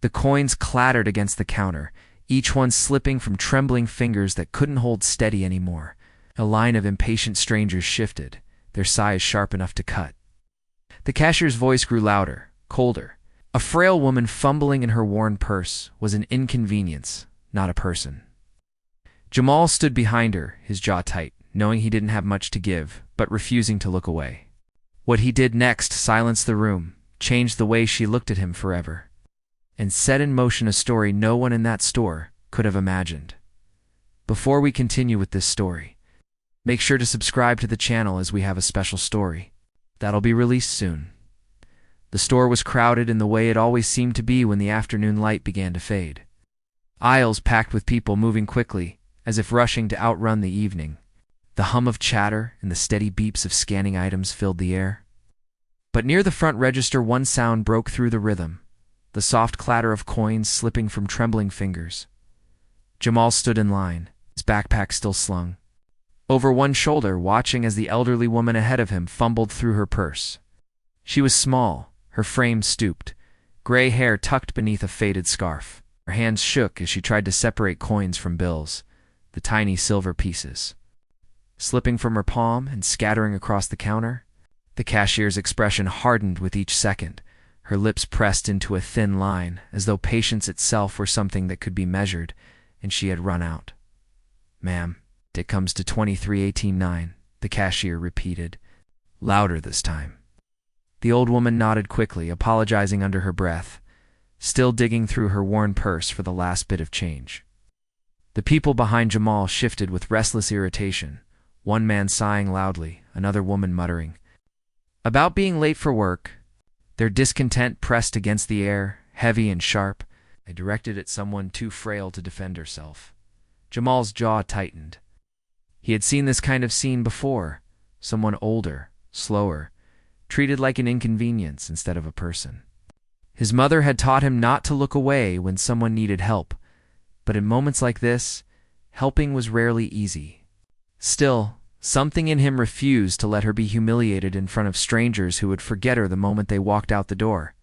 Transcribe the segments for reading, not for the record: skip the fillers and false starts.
The coins clattered against the counter, each one slipping from trembling fingers that couldn't hold steady anymore. A line of impatient strangers shifted, their sighs sharp enough to cut. The cashier's voice grew louder, colder. A frail woman fumbling in her worn purse was an inconvenience, not a person. Jamal stood behind her, his jaw tight, knowing he didn't have much to give, but refusing to look away. What he did next silenced the room, changed the way she looked at him forever, and set in motion a story no one in that store could have imagined. Before we continue with this story, make sure to subscribe to the channel as we have a special story that'll be released soon. The store was crowded in the way it always seemed to be when the afternoon light began to fade. Aisles packed with people moving quickly, as if rushing to outrun the evening. The hum of chatter and the steady beeps of scanning items filled the air. But near the front register, one sound broke through the rhythm, the soft clatter of coins slipping from trembling fingers. Jamal stood in line, his backpack still slung over one shoulder, watching as the elderly woman ahead of him fumbled through her purse. She was small, her frame stooped, gray hair tucked beneath a faded scarf. Her hands shook as she tried to separate coins from bills, the tiny silver pieces slipping from her palm and scattering across the counter. The cashier's expression hardened with each second, her lips pressed into a thin line, as though patience itself were something that could be measured, and she had run out. "Ma'am, it comes to 23.18.9, the cashier repeated, louder this time. The old woman nodded quickly, apologizing under her breath, still digging through her worn purse for the last bit of change. The people behind Jamal shifted with restless irritation, one man sighing loudly, another woman muttering about being late for work. Their discontent pressed against the air, heavy and sharp. They directed at someone too frail to defend herself. Jamal's jaw tightened. He had seen this kind of scene before, someone older, slower, treated like an inconvenience instead of a person. His mother had taught him not to look away when someone needed help, but in moments like this, helping was rarely easy. Still, something in him refused to let her be humiliated in front of strangers who would forget her the moment they walked out the door.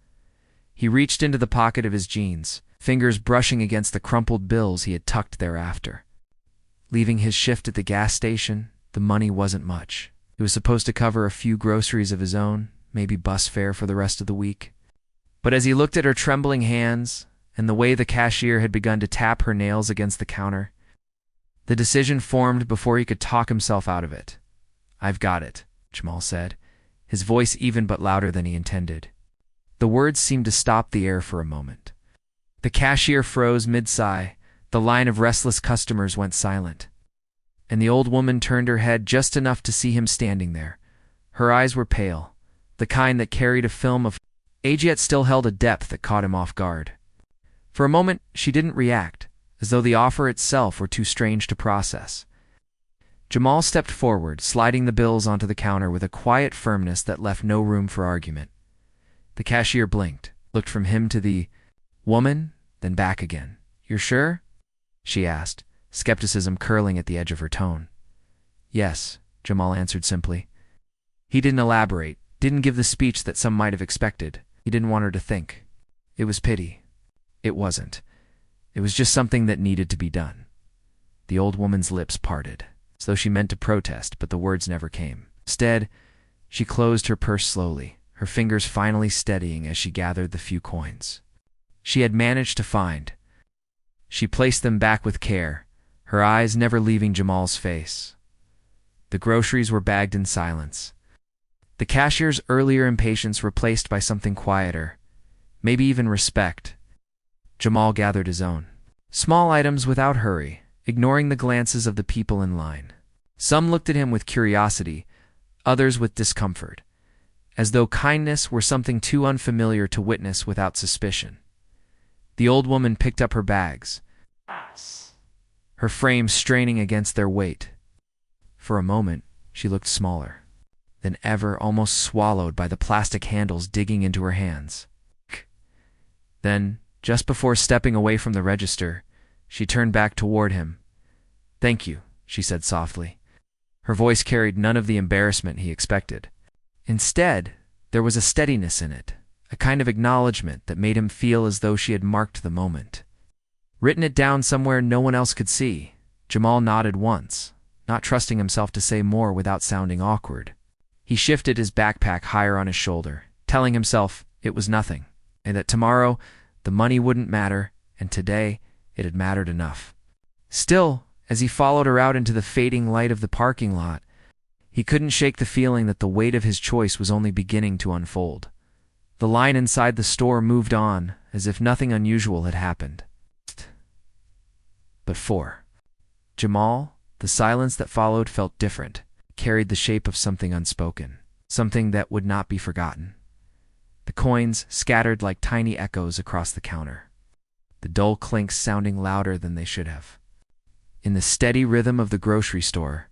He reached into the pocket of his jeans, fingers brushing against the crumpled bills he had tucked thereafter. Leaving his shift at the gas station, the money wasn't much. It was supposed to cover a few groceries of his own, maybe bus fare for the rest of the week. But as he looked at her trembling hands, and the way the cashier had begun to tap her nails against the counter, the decision formed before he could talk himself out of it. "I've got it," Jamal said, his voice even but louder than he intended. The words seemed to stop the air for a moment. The cashier froze mid-sigh, the line of restless customers went silent, and the old woman turned her head just enough to see him standing there. Her eyes were pale, the kind that carried a film of age yet still held a depth that caught him off guard. For a moment, she didn't react, as though the offer itself were too strange to process. Jamal stepped forward, sliding the bills onto the counter with a quiet firmness that left no room for argument. The cashier blinked, looked from him to the woman, then back again. "You're sure?" she asked, skepticism curling at the edge of her tone. "Yes," Jamal answered simply. He didn't elaborate, didn't give the speech that some might have expected. He didn't want her to think. It was pity. It wasn't. It was just something that needed to be done. The old woman's lips parted, as though she meant to protest, but the words never came. Instead, she closed her purse slowly, her fingers finally steadying as she gathered the few coins she had managed to find. She placed them back with care, her eyes never leaving Jamal's face. The groceries were bagged in silence. The cashier's earlier impatience replaced by something quieter, maybe even respect. Jamal gathered his own small items without hurry, ignoring the glances of the people in line. Some looked at him with curiosity, others with discomfort, as though kindness were something too unfamiliar to witness without suspicion. The old woman picked up her bags, her frame straining against their weight. For a moment, she looked smaller than ever, almost swallowed by the plastic handles digging into her hands. Then, just before stepping away from the register, she turned back toward him. "Thank you," she said softly. Her voice carried none of the embarrassment he expected. Instead, there was a steadiness in it, a kind of acknowledgement that made him feel as though she had marked the moment. Written it down somewhere no one else could see. Jamal nodded once, not trusting himself to say more without sounding awkward. He shifted his backpack higher on his shoulder, telling himself it was nothing, and that tomorrow the money wouldn't matter, and today it had mattered enough. Still, as he followed her out into the fading light of the parking lot, he couldn't shake the feeling that the weight of his choice was only beginning to unfold. The line inside the store moved on, as if nothing unusual had happened. But for Jamal, the silence that followed felt different, carried the shape of something unspoken, something that would not be forgotten. The coins scattered like tiny echoes across the counter, the dull clinks sounding louder than they should have. In the steady rhythm of the grocery store,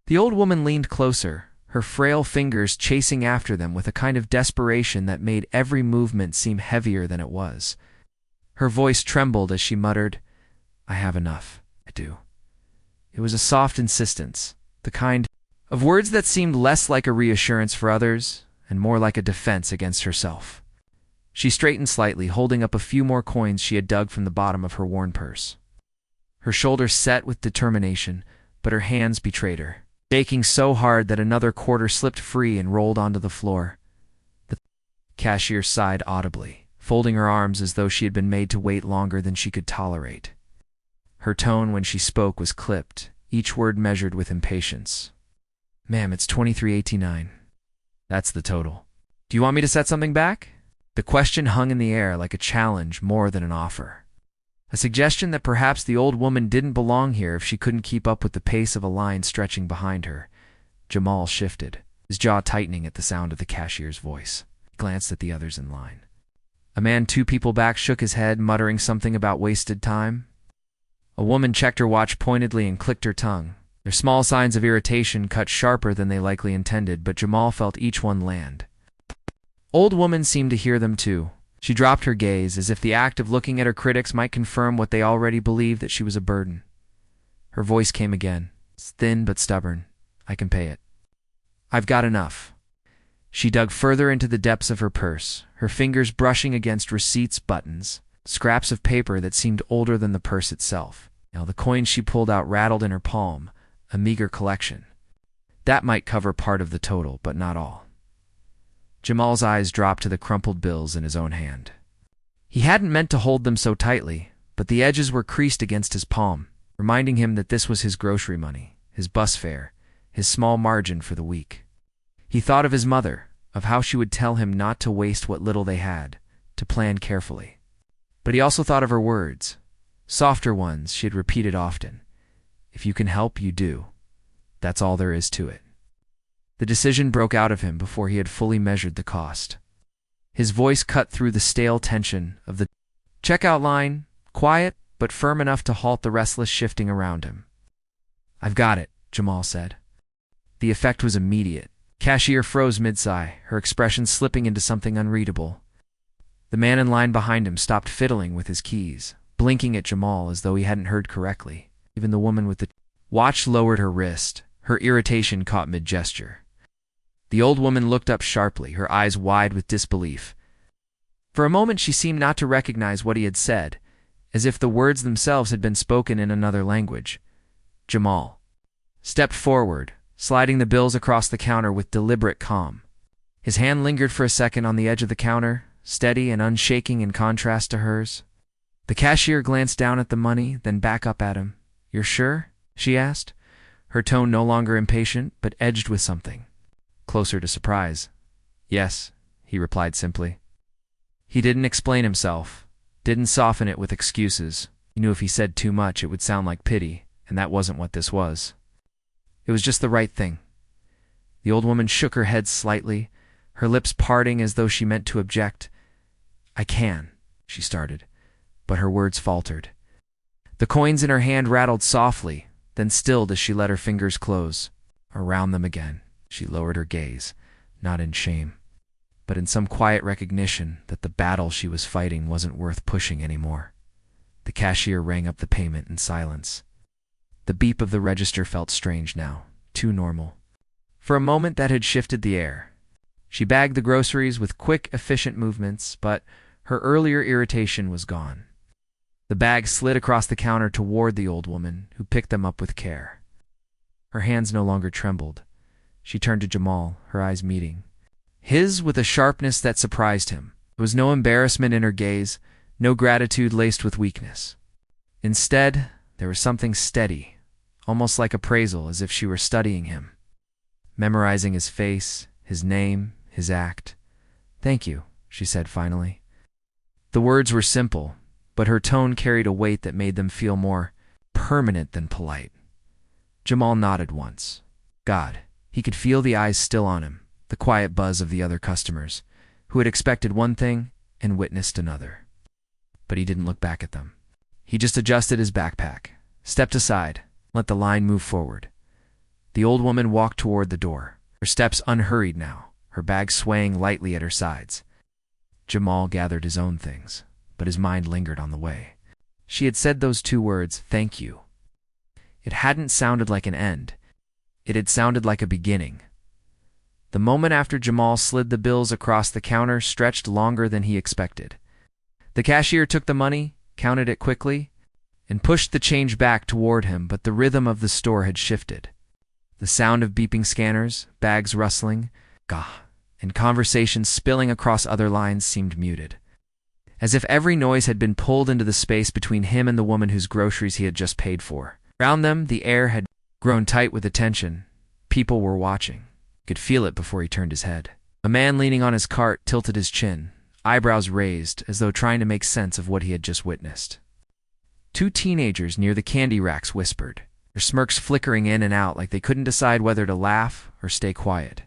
the old woman leaned closer, her frail fingers chasing after them with a kind of desperation that made every movement seem heavier than it was. Her voice trembled as she muttered, "I have enough. I do." It was a soft insistence, the kind of words that seemed less like a reassurance for others and more like a defense against herself. She straightened slightly, holding up a few more coins she had dug from the bottom of her worn purse. Her shoulders set with determination, but her hands betrayed her, shaking so hard that another quarter slipped free and rolled onto the floor. The cashier sighed audibly, folding her arms as though she had been made to wait longer than she could tolerate. Her tone when she spoke was clipped, each word measured with impatience. "Ma'am, it's $23.89. That's the total. Do you want me to set something back?" The question hung in the air like a challenge more than an offer. A suggestion that perhaps the old woman didn't belong here if she couldn't keep up with the pace of a line stretching behind her. Jamal shifted, his jaw tightening at the sound of the cashier's voice. He glanced at the others in line. A man 2 people back shook his head, muttering something about wasted time. A woman checked her watch pointedly and clicked her tongue. Their small signs of irritation cut sharper than they likely intended, but Jamal felt each one land. Old woman seemed to hear them too. She dropped her gaze, as if the act of looking at her critics might confirm what they already believed, that she was a burden. Her voice came again. It's thin but stubborn. "I can pay it. I've got enough." She dug further into the depths of her purse, her fingers brushing against receipts, buttons, scraps of paper that seemed older than the purse itself. Now the coins she pulled out rattled in her palm, a meager collection. That might cover part of the total, but not all. Jamal's eyes dropped to the crumpled bills in his own hand. He hadn't meant to hold them so tightly, but the edges were creased against his palm, reminding him that this was his grocery money, his bus fare, his small margin for the week. He thought of his mother, of how she would tell him not to waste what little they had, to plan carefully. But he also thought of her words, softer ones she had repeated often. "If you can help, you do. That's all there is to it." The decision broke out of him before he had fully measured the cost. His voice cut through the stale tension of the checkout line, quiet but firm enough to halt the restless shifting around him. "I've got it," Jamal said. The effect was immediate. Cashier froze mid-sigh, her expression slipping into something unreadable. The man in line behind him stopped fiddling with his keys, blinking at Jamal as though he hadn't heard correctly. Even the woman with the watch lowered her wrist, her irritation caught mid-gesture. The old woman looked up sharply, her eyes wide with disbelief. For a moment she seemed not to recognize what he had said, as if the words themselves had been spoken in another language. Jamal stepped forward, sliding the bills across the counter with deliberate calm. His hand lingered for a second on the edge of the counter, steady and unshaking in contrast to hers. The cashier glanced down at the money, then back up at him. "You're sure?" she asked, her tone no longer impatient, but edged with something closer to surprise. "Yes," he replied simply. He didn't explain himself, didn't soften it with excuses. He knew if he said too much it would sound like pity, and that wasn't what this was. It was just the right thing. The old woman shook her head slightly, her lips parting as though she meant to object. "I can," she started, but her words faltered. The coins in her hand rattled softly, then stilled as she let her fingers close. Around them again, she lowered her gaze, not in shame, but in some quiet recognition that the battle she was fighting wasn't worth pushing anymore. The cashier rang up the payment in silence. The beep of the register felt strange now, too normal. For a moment that had shifted the air. She bagged the groceries with quick, efficient movements, but her earlier irritation was gone. The bag slid across the counter toward the old woman, who picked them up with care. Her hands no longer trembled. She turned to Jamal, her eyes meeting his with a sharpness that surprised him. There was no embarrassment in her gaze, no gratitude laced with weakness. Instead, there was something steady, almost like appraisal, as if she were studying him, memorizing his face, his name, his act. "Thank you," she said finally. The words were simple, but her tone carried a weight that made them feel more permanent than polite. Jamal nodded once. God, he could feel the eyes still on him, the quiet buzz of the other customers, who had expected one thing and witnessed another. But he didn't look back at them. He just adjusted his backpack, stepped aside, let the line move forward. The old woman walked toward the door, her steps unhurried now, her bag swaying lightly at her sides. Jamal gathered his own things, but his mind lingered on the way. She had said those two words, "Thank you." It hadn't sounded like an end. It had sounded like a beginning. The moment after Jamal slid the bills across the counter stretched longer than he expected. The cashier took the money, counted it quickly, and pushed the change back toward him, but the rhythm of the store had shifted. The sound of beeping scanners, bags rustling, and conversations spilling across other lines seemed muted, as if every noise had been pulled into the space between him and the woman whose groceries he had just paid for. Around them, the air had grown tight with attention. People were watching. He could feel it before he turned his head. A man leaning on his cart tilted his chin, eyebrows raised, as though trying to make sense of what he had just witnessed. Two teenagers near the candy racks whispered, their smirks flickering in and out like they couldn't decide whether to laugh or stay quiet.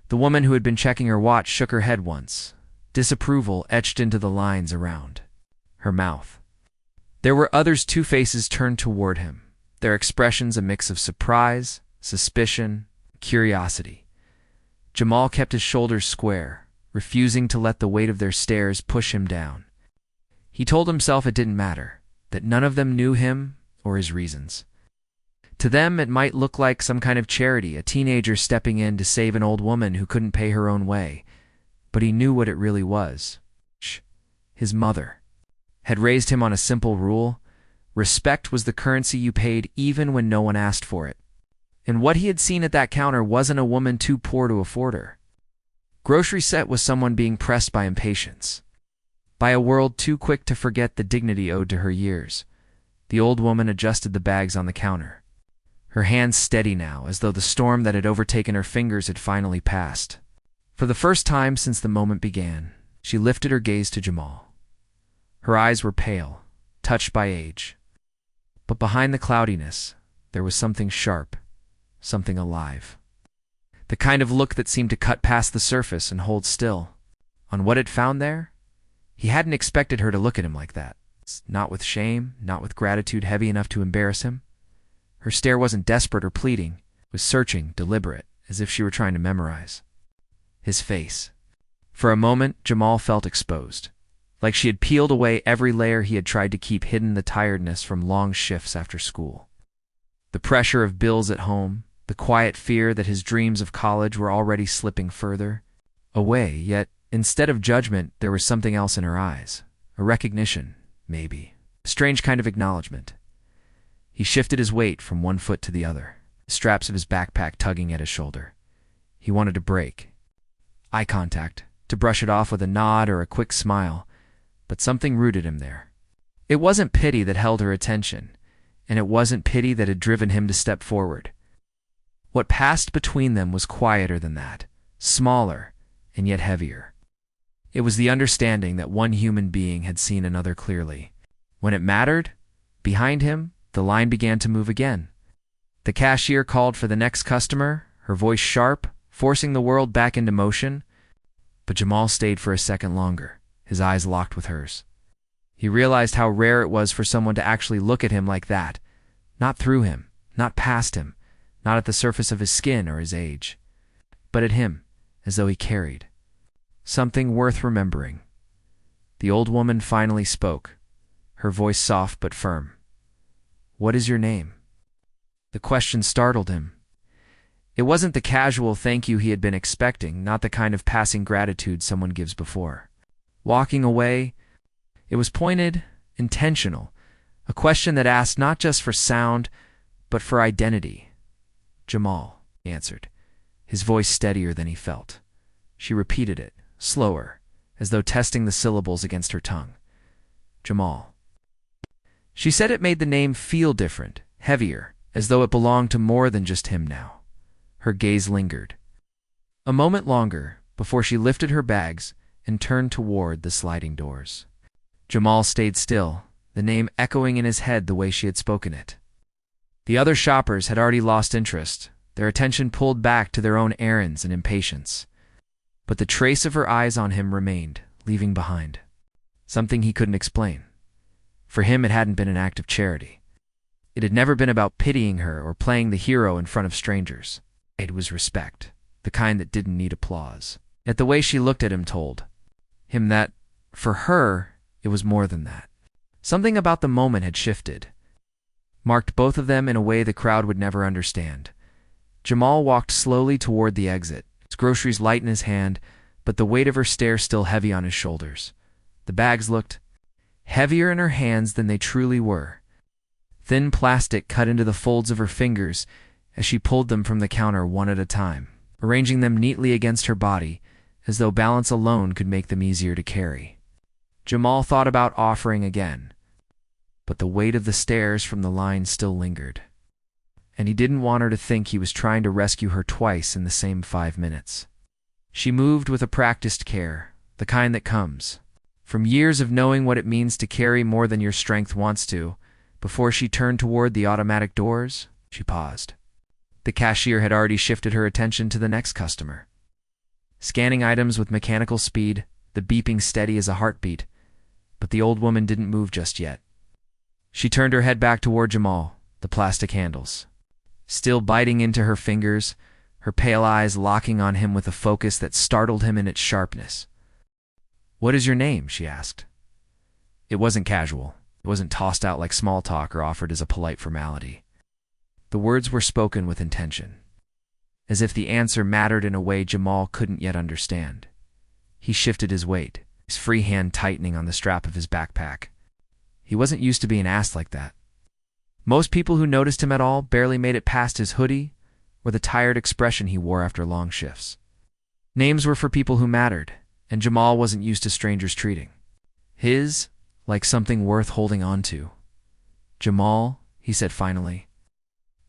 The woman who had been checking her watch shook her head once, disapproval etched into the lines around her mouth. There were others, two faces turned toward him, their expressions a mix of surprise, suspicion, curiosity. Jamal kept his shoulders square, refusing to let the weight of their stares push him down. He told himself it didn't matter, that none of them knew him or his reasons. To them, it might look like some kind of charity, a teenager stepping in to save an old woman who couldn't pay her own way. But he knew what it really was. His mother had raised him on a simple rule: respect was the currency you paid even when no one asked for it. And what he had seen at that counter wasn't a woman too poor to afford her. Grocery set was someone being pressed by impatience, by a world too quick to forget the dignity owed to her years. The old woman adjusted the bags on the counter, her hands steady now, as though the storm that had overtaken her fingers had finally passed. For the first time since the moment began, she lifted her gaze to Jamal. Her eyes were pale, touched by age. But behind the cloudiness, there was something sharp, something alive. The kind of look that seemed to cut past the surface and hold still. On what it found there? He hadn't expected her to look at him like that. Not with shame, not with gratitude heavy enough to embarrass him. Her stare wasn't desperate or pleading. It was searching, deliberate, as if she were trying to memorize his face. For a moment, Jamal felt exposed, like she had peeled away every layer he had tried to keep hidden, the tiredness from long shifts after school, the pressure of bills at home, the quiet fear that his dreams of college were already slipping further away. Yet, instead of judgment, there was something else in her eyes, a recognition, maybe, a strange kind of acknowledgement. He shifted his weight from one foot to the other, the straps of his backpack tugging at his shoulder. He wanted to break eye contact, to brush it off with a nod or a quick smile, but something rooted him there. It wasn't pity that held her attention, and it wasn't pity that had driven him to step forward. What passed between them was quieter than that, smaller, and yet heavier. It was the understanding that one human being had seen another clearly. When it mattered, behind him, the line began to move again. The cashier called for the next customer, her voice sharp, forcing the world back into motion. But Jamal stayed for a second longer, his eyes locked with hers. He realized how rare it was for someone to actually look at him like that, not through him, not past him, not at the surface of his skin or his age, but at him, as though he carried something worth remembering. The old woman finally spoke, her voice soft but firm. "What is your name?" The question startled him. It wasn't the casual thank you he had been expecting, not the kind of passing gratitude someone gives before. Walking away, it was pointed, intentional, a question that asked not just for sound, but for identity. "Jamal," he answered, his voice steadier than he felt. She repeated it, slower, as though testing the syllables against her tongue. "Jamal." She said it made the name feel different, heavier, as though it belonged to more than just him now. Her gaze lingered. A moment longer before she lifted her bags and turned toward the sliding doors. Jamal stayed still, the name echoing in his head the way she had spoken it. The other shoppers had already lost interest, their attention pulled back to their own errands and impatience. But the trace of her eyes on him remained, leaving behind something he couldn't explain. For him, it hadn't been an act of charity. It had never been about pitying her or playing the hero in front of strangers. It was respect, the kind that didn't need applause. Yet the way she looked at him told him that, for her, it was more than that. Something about the moment had shifted, marked both of them in a way the crowd would never understand. Jamal walked slowly toward the exit, his groceries light in his hand, but the weight of her stare still heavy on his shoulders. The bags looked heavier in her hands than they truly were. Thin plastic cut into the folds of her fingers as she pulled them from the counter one at a time, arranging them neatly against her body, as though balance alone could make them easier to carry. Jamal thought about offering again, but the weight of the stares from the line still lingered, and he didn't want her to think he was trying to rescue her twice in the same 5 minutes. She moved with a practiced care, the kind that comes from years of knowing what it means to carry more than your strength wants to. Before she turned toward the automatic doors, she paused. The cashier had already shifted her attention to the next customer. Scanning items with mechanical speed, the beeping steady as a heartbeat, but the old woman didn't move just yet. She turned her head back toward Jamal, the plastic handles still biting into her fingers, her pale eyes locking on him with a focus that startled him in its sharpness. "What is your name?" she asked. It wasn't casual. It wasn't tossed out like small talk or offered as a polite formality. The words were spoken with intention, as if the answer mattered in a way Jamal couldn't yet understand. He shifted his weight, his free hand tightening on the strap of his backpack. He wasn't used to being asked like that. Most people who noticed him at all barely made it past his hoodie or the tired expression he wore after long shifts. Names were for people who mattered, and Jamal wasn't used to strangers treating his like something worth holding on to. "Jamal," he said finally.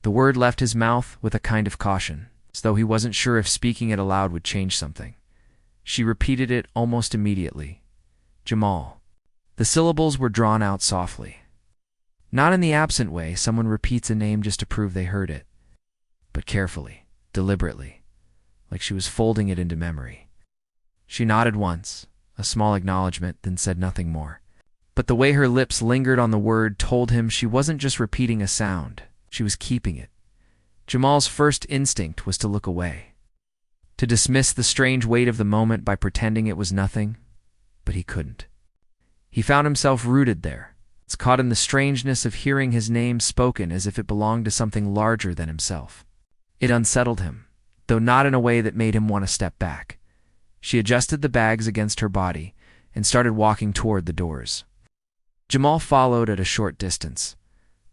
The word left his mouth with a kind of caution, as though he wasn't sure if speaking it aloud would change something. She repeated it almost immediately. "Jamal." The syllables were drawn out softly. Not in the absent way someone repeats a name just to prove they heard it, but carefully, deliberately, like she was folding it into memory. She nodded once, a small acknowledgement, then said nothing more. But the way her lips lingered on the word told him she wasn't just repeating a sound, she was keeping it. Jamal's first instinct was to look away, to dismiss the strange weight of the moment by pretending it was nothing, but he couldn't. He found himself rooted there, caught in the strangeness of hearing his name spoken as if it belonged to something larger than himself. It unsettled him, though not in a way that made him want to step back. She adjusted the bags against her body and started walking toward the doors. Jamal followed at a short distance,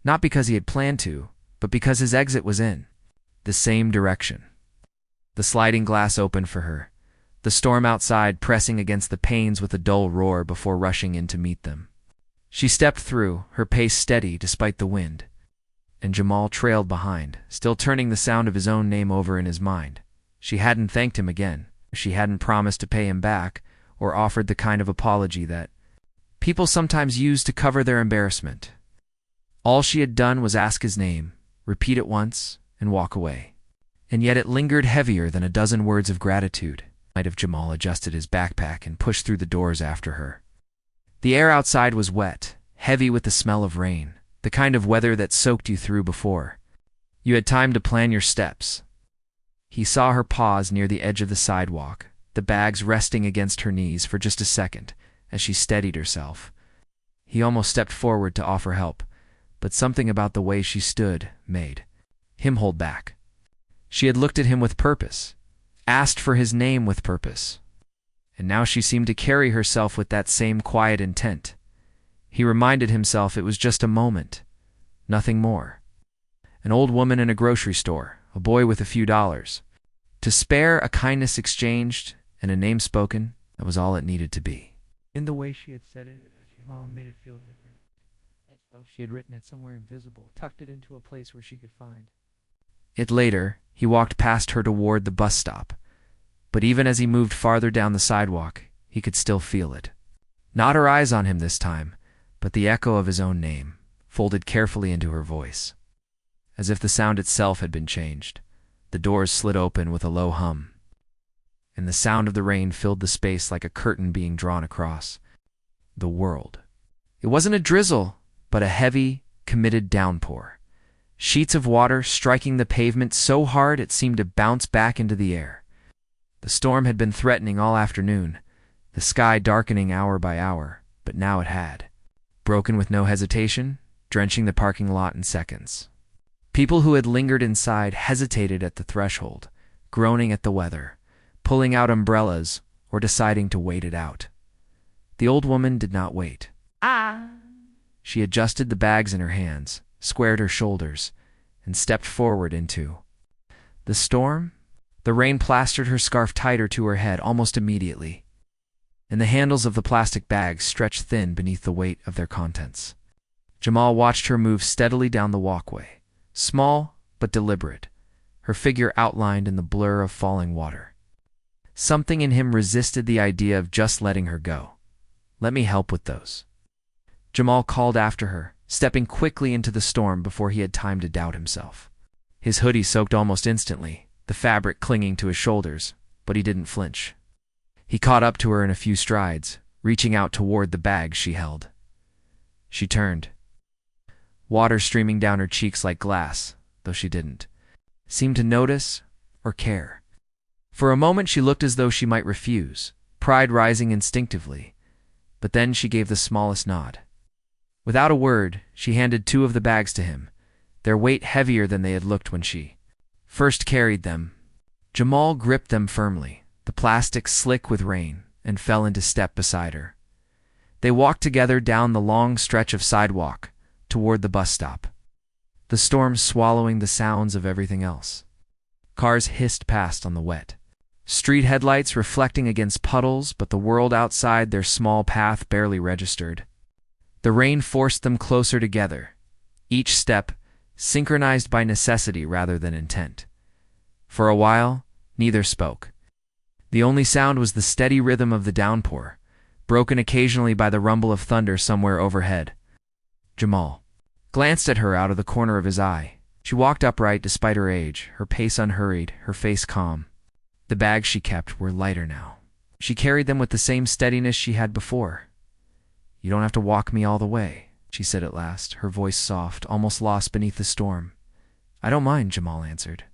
not because he had planned to, but because his exit was in the same direction. The sliding glass opened for her, the storm outside pressing against the panes with a dull roar before rushing in to meet them. She stepped through, her pace steady despite the wind, and Jamal trailed behind, still turning the sound of his own name over in his mind. She hadn't thanked him again. She hadn't promised to pay him back or offered the kind of apology that people sometimes use to cover their embarrassment. All she had done was ask his name, repeat it once, and walk away. And yet it lingered heavier than a dozen words of gratitude. Might have Jamal adjusted his backpack and pushed through the doors after her. The air outside was wet, heavy with the smell of rain, the kind of weather that soaked you through before you had time to plan your steps. He saw her pause near the edge of the sidewalk, the bags resting against her knees for just a second as she steadied herself. He almost stepped forward to offer help, but something about the way she stood made him hold back. She had looked at him with purpose, asked for his name with purpose, and now she seemed to carry herself with that same quiet intent. He reminded himself it was just a moment, nothing more. An old woman in a grocery store, a boy with a few dollars. To spare, a kindness exchanged, and a name spoken, that was all it needed to be. In the way she had said it, Jamal made it feel different. As though she had written it somewhere invisible, tucked it into a place where she could find it. Later, he walked past her toward the bus stop, but even as he moved farther down the sidewalk, he could still feel it. Not her eyes on him this time, but the echo of his own name, folded carefully into her voice. As if the sound itself had been changed, the doors slid open with a low hum, and the sound of the rain filled the space like a curtain being drawn across the world. It wasn't a drizzle, but a heavy, committed downpour. Sheets of water striking the pavement so hard it seemed to bounce back into the air. The storm had been threatening all afternoon, the sky darkening hour by hour, but now it had broken with no hesitation, drenching the parking lot in seconds. People who had lingered inside hesitated at the threshold, groaning at the weather, pulling out umbrellas, or deciding to wait it out. The old woman did not wait. She adjusted the bags in her hands, squared her shoulders, and stepped forward into the storm. The rain plastered her scarf tighter to her head almost immediately, and the handles of the plastic bags stretched thin beneath the weight of their contents. Jamal watched her move steadily down the walkway, small but deliberate, her figure outlined in the blur of falling water. Something in him resisted the idea of just letting her go. "Let me help with those," Jamal called after her, stepping quickly into the storm before he had time to doubt himself. His hoodie soaked almost instantly, the fabric clinging to his shoulders, but he didn't flinch. He caught up to her in a few strides, reaching out toward the bag she held. She turned, water streaming down her cheeks like glass, though she didn't seem to notice or care. For a moment she looked as though she might refuse, pride rising instinctively, but then she gave the smallest nod. Without a word, she handed 2 of the bags to him, their weight heavier than they had looked when she first carried them. Jamal gripped them firmly, the plastic slick with rain, and fell into step beside her. They walked together down the long stretch of sidewalk toward the bus stop, the storm swallowing the sounds of everything else. Cars hissed past on the wet street headlights reflecting against puddles, but the world outside their small path barely registered. The rain forced them closer together, each step synchronized by necessity rather than intent. For a while, neither spoke. The only sound was the steady rhythm of the downpour, broken occasionally by the rumble of thunder somewhere overhead. Jamal glanced at her out of the corner of his eye. She walked upright despite her age, her pace unhurried, her face calm. The bags she kept were lighter now. She carried them with the same steadiness she had before. "You don't have to walk me all the way," she said at last, her voice soft, almost lost beneath the storm. "I don't mind," Jamal answered.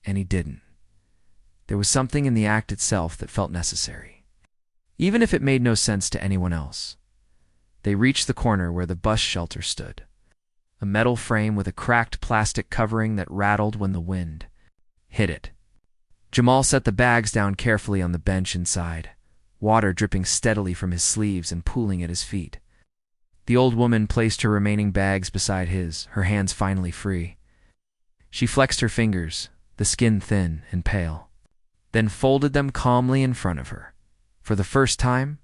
And he didn't. There was something in the act itself that felt necessary, even if it made no sense to anyone else. They reached the corner where the bus shelter stood, a metal frame with a cracked plastic covering that rattled when the wind hit it. Jamal set the bags down carefully on the bench inside, water dripping steadily from his sleeves and pooling at his feet. The old woman placed her remaining bags beside his, her hands finally free. She flexed her fingers, the skin thin and pale, then folded them calmly in front of her. For the first time,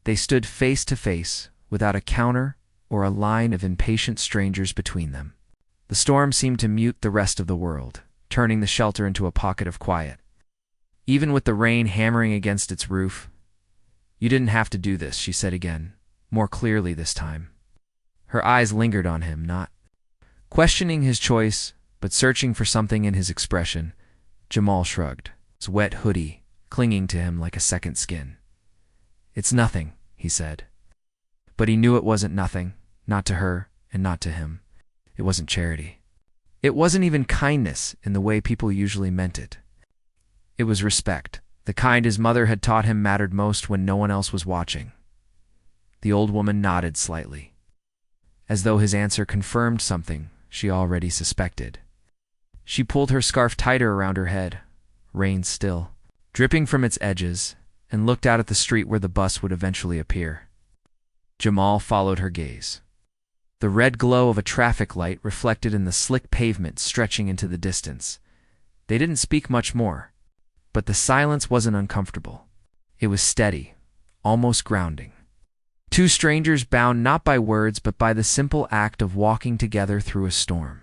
they stood face to face, without a counter or a line of impatient strangers between them. The storm seemed to mute the rest of the world, turning the shelter into a pocket of quiet. Even with the rain hammering against its roof, "You didn't have to do this," she said again, more clearly this time. Her eyes lingered on him, not questioning his choice, but searching for something in his expression. Jamal shrugged, his wet hoodie clinging to him like a second skin. "It's nothing," he said. But he knew it wasn't nothing, not to her and not to him. It wasn't charity. It wasn't even kindness in the way people usually meant it. It was respect, the kind his mother had taught him mattered most when no one else was watching. The old woman nodded slightly, as though his answer confirmed something she already suspected. She pulled her scarf tighter around her head, rain still, dripping from its edges, and looked out at the street where the bus would eventually appear. Jamal followed her gaze. The red glow of a traffic light reflected in the slick pavement stretching into the distance. They didn't speak much more, but the silence wasn't uncomfortable. It was steady, almost grounding. Two strangers bound not by words but by the simple act of walking together through a storm,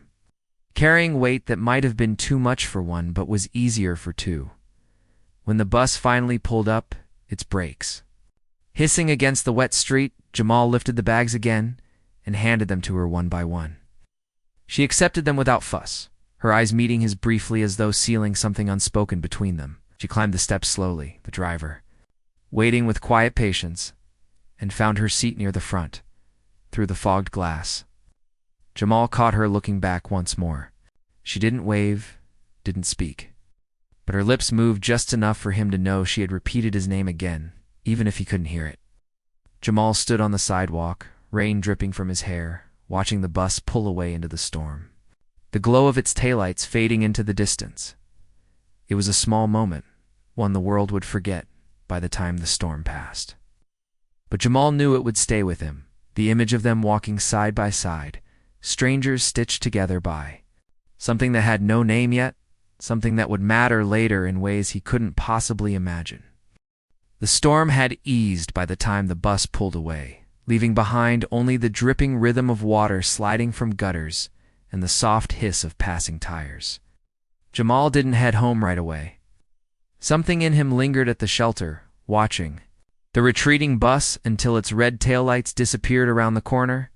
carrying weight that might have been too much for one but was easier for two. When the bus finally pulled up, its brakes hissing against the wet street, Jamal lifted the bags again and handed them to her one by one. She accepted them without fuss, her eyes meeting his briefly as though sealing something unspoken between them. She climbed the steps slowly, the driver waiting with quiet patience, and found her seat near the front, through the fogged glass. Jamal caught her looking back once more. She didn't wave, didn't speak, but her lips moved just enough for him to know she had repeated his name again, even if he couldn't hear it. Jamal stood on the sidewalk, rain dripping from his hair, watching the bus pull away into the storm, the glow of its taillights fading into the distance. It was a small moment, one the world would forget by the time the storm passed. But Jamal knew it would stay with him, the image of them walking side by side, strangers stitched together by something that had no name yet, something that would matter later in ways he couldn't possibly imagine. The storm had eased by the time the bus pulled away, leaving behind only the dripping rhythm of water sliding from gutters and the soft hiss of passing tires. Jamal didn't head home right away. Something in him lingered at the shelter, watching the retreating bus until its red taillights disappeared around the corner.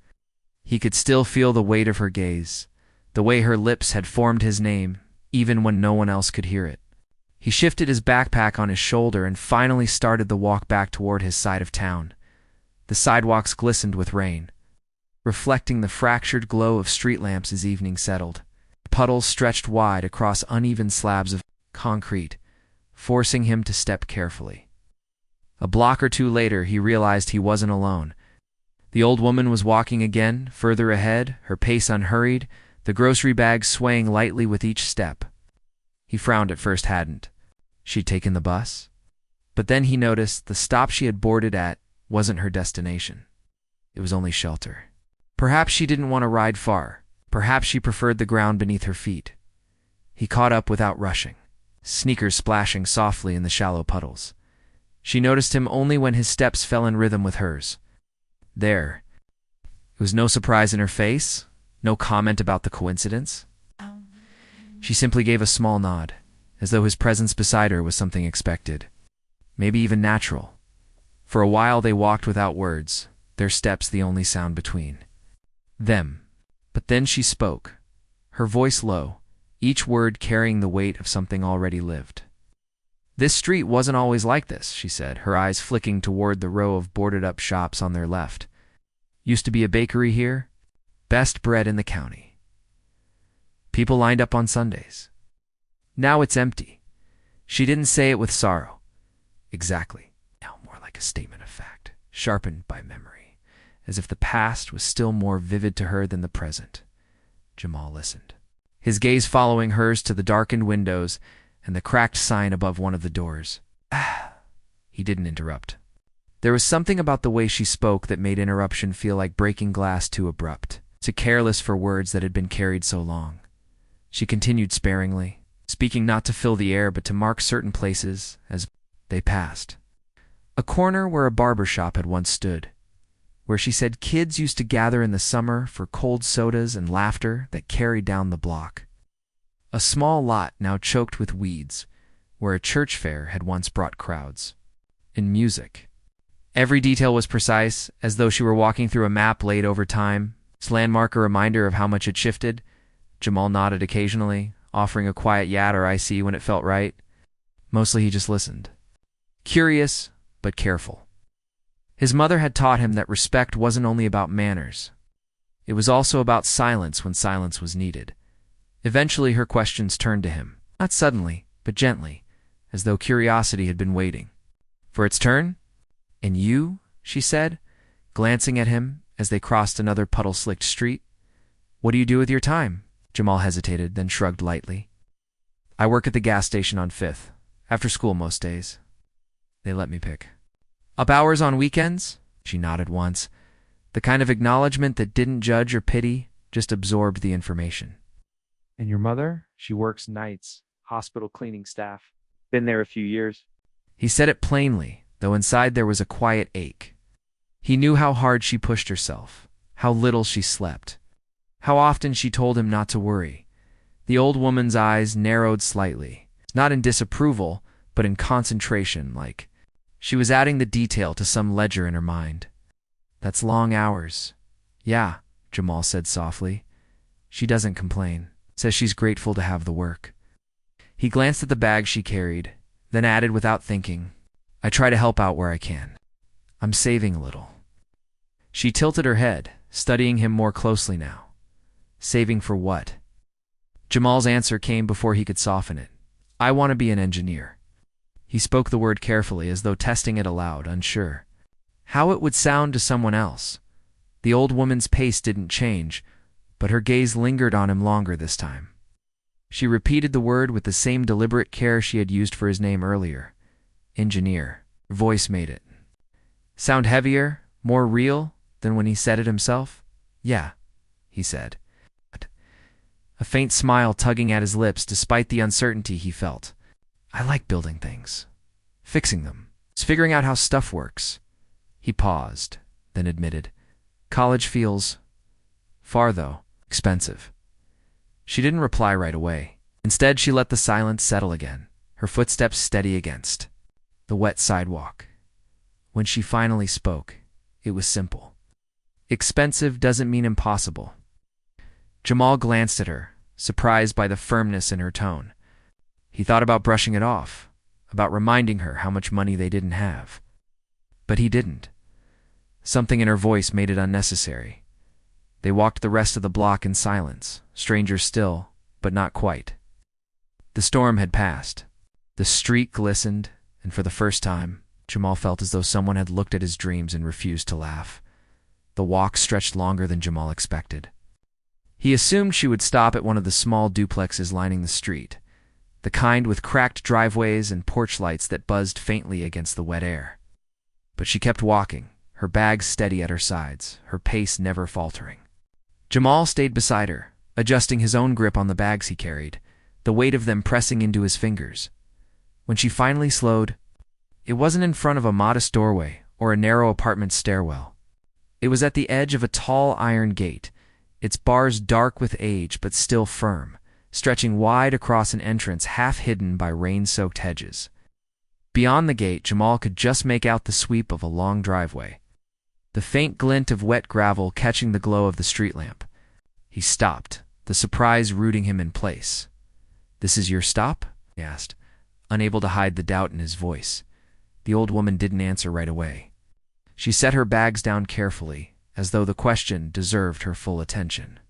He could still feel the weight of her gaze, the way her lips had formed his name, even when no one else could hear it. He shifted his backpack on his shoulder and finally started the walk back toward his side of town. The sidewalks glistened with rain, reflecting the fractured glow of street lamps as evening settled. Puddles stretched wide across uneven slabs of concrete, forcing him to step carefully. A block or two later, he realized he wasn't alone. The old woman was walking again, further ahead, her pace unhurried, the grocery bags swaying lightly with each step. He frowned at first, hadn't she'd taken the bus? But then he noticed the stop she had boarded at wasn't her destination. It was only shelter. Perhaps she didn't want to ride far. Perhaps she preferred the ground beneath her feet. He caught up without rushing, sneakers splashing softly in the shallow puddles. She noticed him only when his steps fell in rhythm with hers. There. It was no surprise in her face, no comment about the coincidence. She simply gave a small nod, as though his presence beside her was something expected, maybe even natural. For a while they walked without words, their steps the only sound between them. But then she spoke, her voice low, each word carrying the weight of something already lived. "This street wasn't always like this," she said, her eyes flicking toward the row of boarded-up shops on their left. "Used to be a bakery here. Best bread in the county. People lined up on Sundays. Now it's empty." She didn't say it with sorrow. Exactly. Now more like a statement of fact, sharpened by memory, as if the past was still more vivid to her than the present. Jamal listened, his gaze following hers to the darkened windows and the cracked sign above one of the doors. He didn't interrupt. There was something about the way she spoke that made interruption feel like breaking glass too abrupt, too careless for words that had been carried so long. She continued sparingly, speaking not to fill the air but to mark certain places as they passed. A corner where a barber shop had once stood, where she said kids used to gather in the summer for cold sodas and laughter that carried down the block. A small lot now choked with weeds, where a church fair had once brought crowds. And music. Every detail was precise, as though she were walking through a map laid over time, its landmark a reminder of how much it shifted. Jamal nodded occasionally, offering a quiet yad or I see when it felt right. Mostly he just listened. Curious, but careful. His mother had taught him that respect wasn't only about manners. It was also about silence when silence was needed. Eventually her questions turned to him, not suddenly, but gently, as though curiosity had been waiting for its turn. "And you?" she said, glancing at him as they crossed another puddle-slicked street. "What do you do with your time?" Jamal hesitated, then shrugged lightly. I work at the gas station on 5th, after school most days. They let me pick up hours on weekends? She nodded once. The kind of acknowledgement that didn't judge or pity, just absorbed the information. And your mother? She works nights, hospital cleaning staff. Been there a few years. He said it plainly, though inside there was a quiet ache. He knew how hard she pushed herself, how little she slept, how often she told him not to worry. The old woman's eyes narrowed slightly, not in disapproval, but in concentration, like she was adding the detail to some ledger in her mind. That's long hours. Yeah, Jamal said softly. She doesn't complain, says she's grateful to have the work. He glanced at the bag she carried, then added without thinking, I try to help out where I can. I'm saving a little. She tilted her head, studying him more closely now. Saving for what? Jamal's answer came before he could soften it. I want to be an engineer. He spoke the word carefully, as though testing it aloud, unsure how it would sound to someone else. The old woman's pace didn't change, but her gaze lingered on him longer this time. She repeated the word with the same deliberate care she had used for his name earlier. Engineer. Her voice made it sound heavier, more real than when he said it himself. Yeah, he said, a faint smile tugging at his lips despite the uncertainty he felt. I like building things, fixing them. It's figuring out how stuff works. He paused, then admitted, college feels far, though, expensive. She didn't reply right away. Instead, she let the silence settle again, her footsteps steady against the wet sidewalk. When she finally spoke, it was simple. Expensive doesn't mean impossible. Jamal glanced at her, surprised by the firmness in her tone. He thought about brushing it off, about reminding her how much money they didn't have. But he didn't. Something in her voice made it unnecessary. They walked the rest of the block in silence, strangers still, but not quite. The storm had passed. The street glistened, and for the first time, Jamal felt as though someone had looked at his dreams and refused to laugh. The walk stretched longer than Jamal expected. He assumed she would stop at one of the small duplexes lining the street, the kind with cracked driveways and porch lights that buzzed faintly against the wet air. But she kept walking, her bags steady at her sides, her pace never faltering. Jamal stayed beside her, adjusting his own grip on the bags he carried, the weight of them pressing into his fingers. When she finally slowed, it wasn't in front of a modest doorway or a narrow apartment stairwell. It was at the edge of a tall iron gate, its bars dark with age but still firm, stretching wide across an entrance half hidden by rain-soaked hedges. Beyond the gate, Jamal could just make out the sweep of a long driveway, the faint glint of wet gravel catching the glow of the street lamp. He stopped, the surprise rooting him in place. This is your stop? He asked, unable to hide the doubt in his voice. The old woman didn't answer right away. She set her bags down carefully, as though the question deserved her full attention.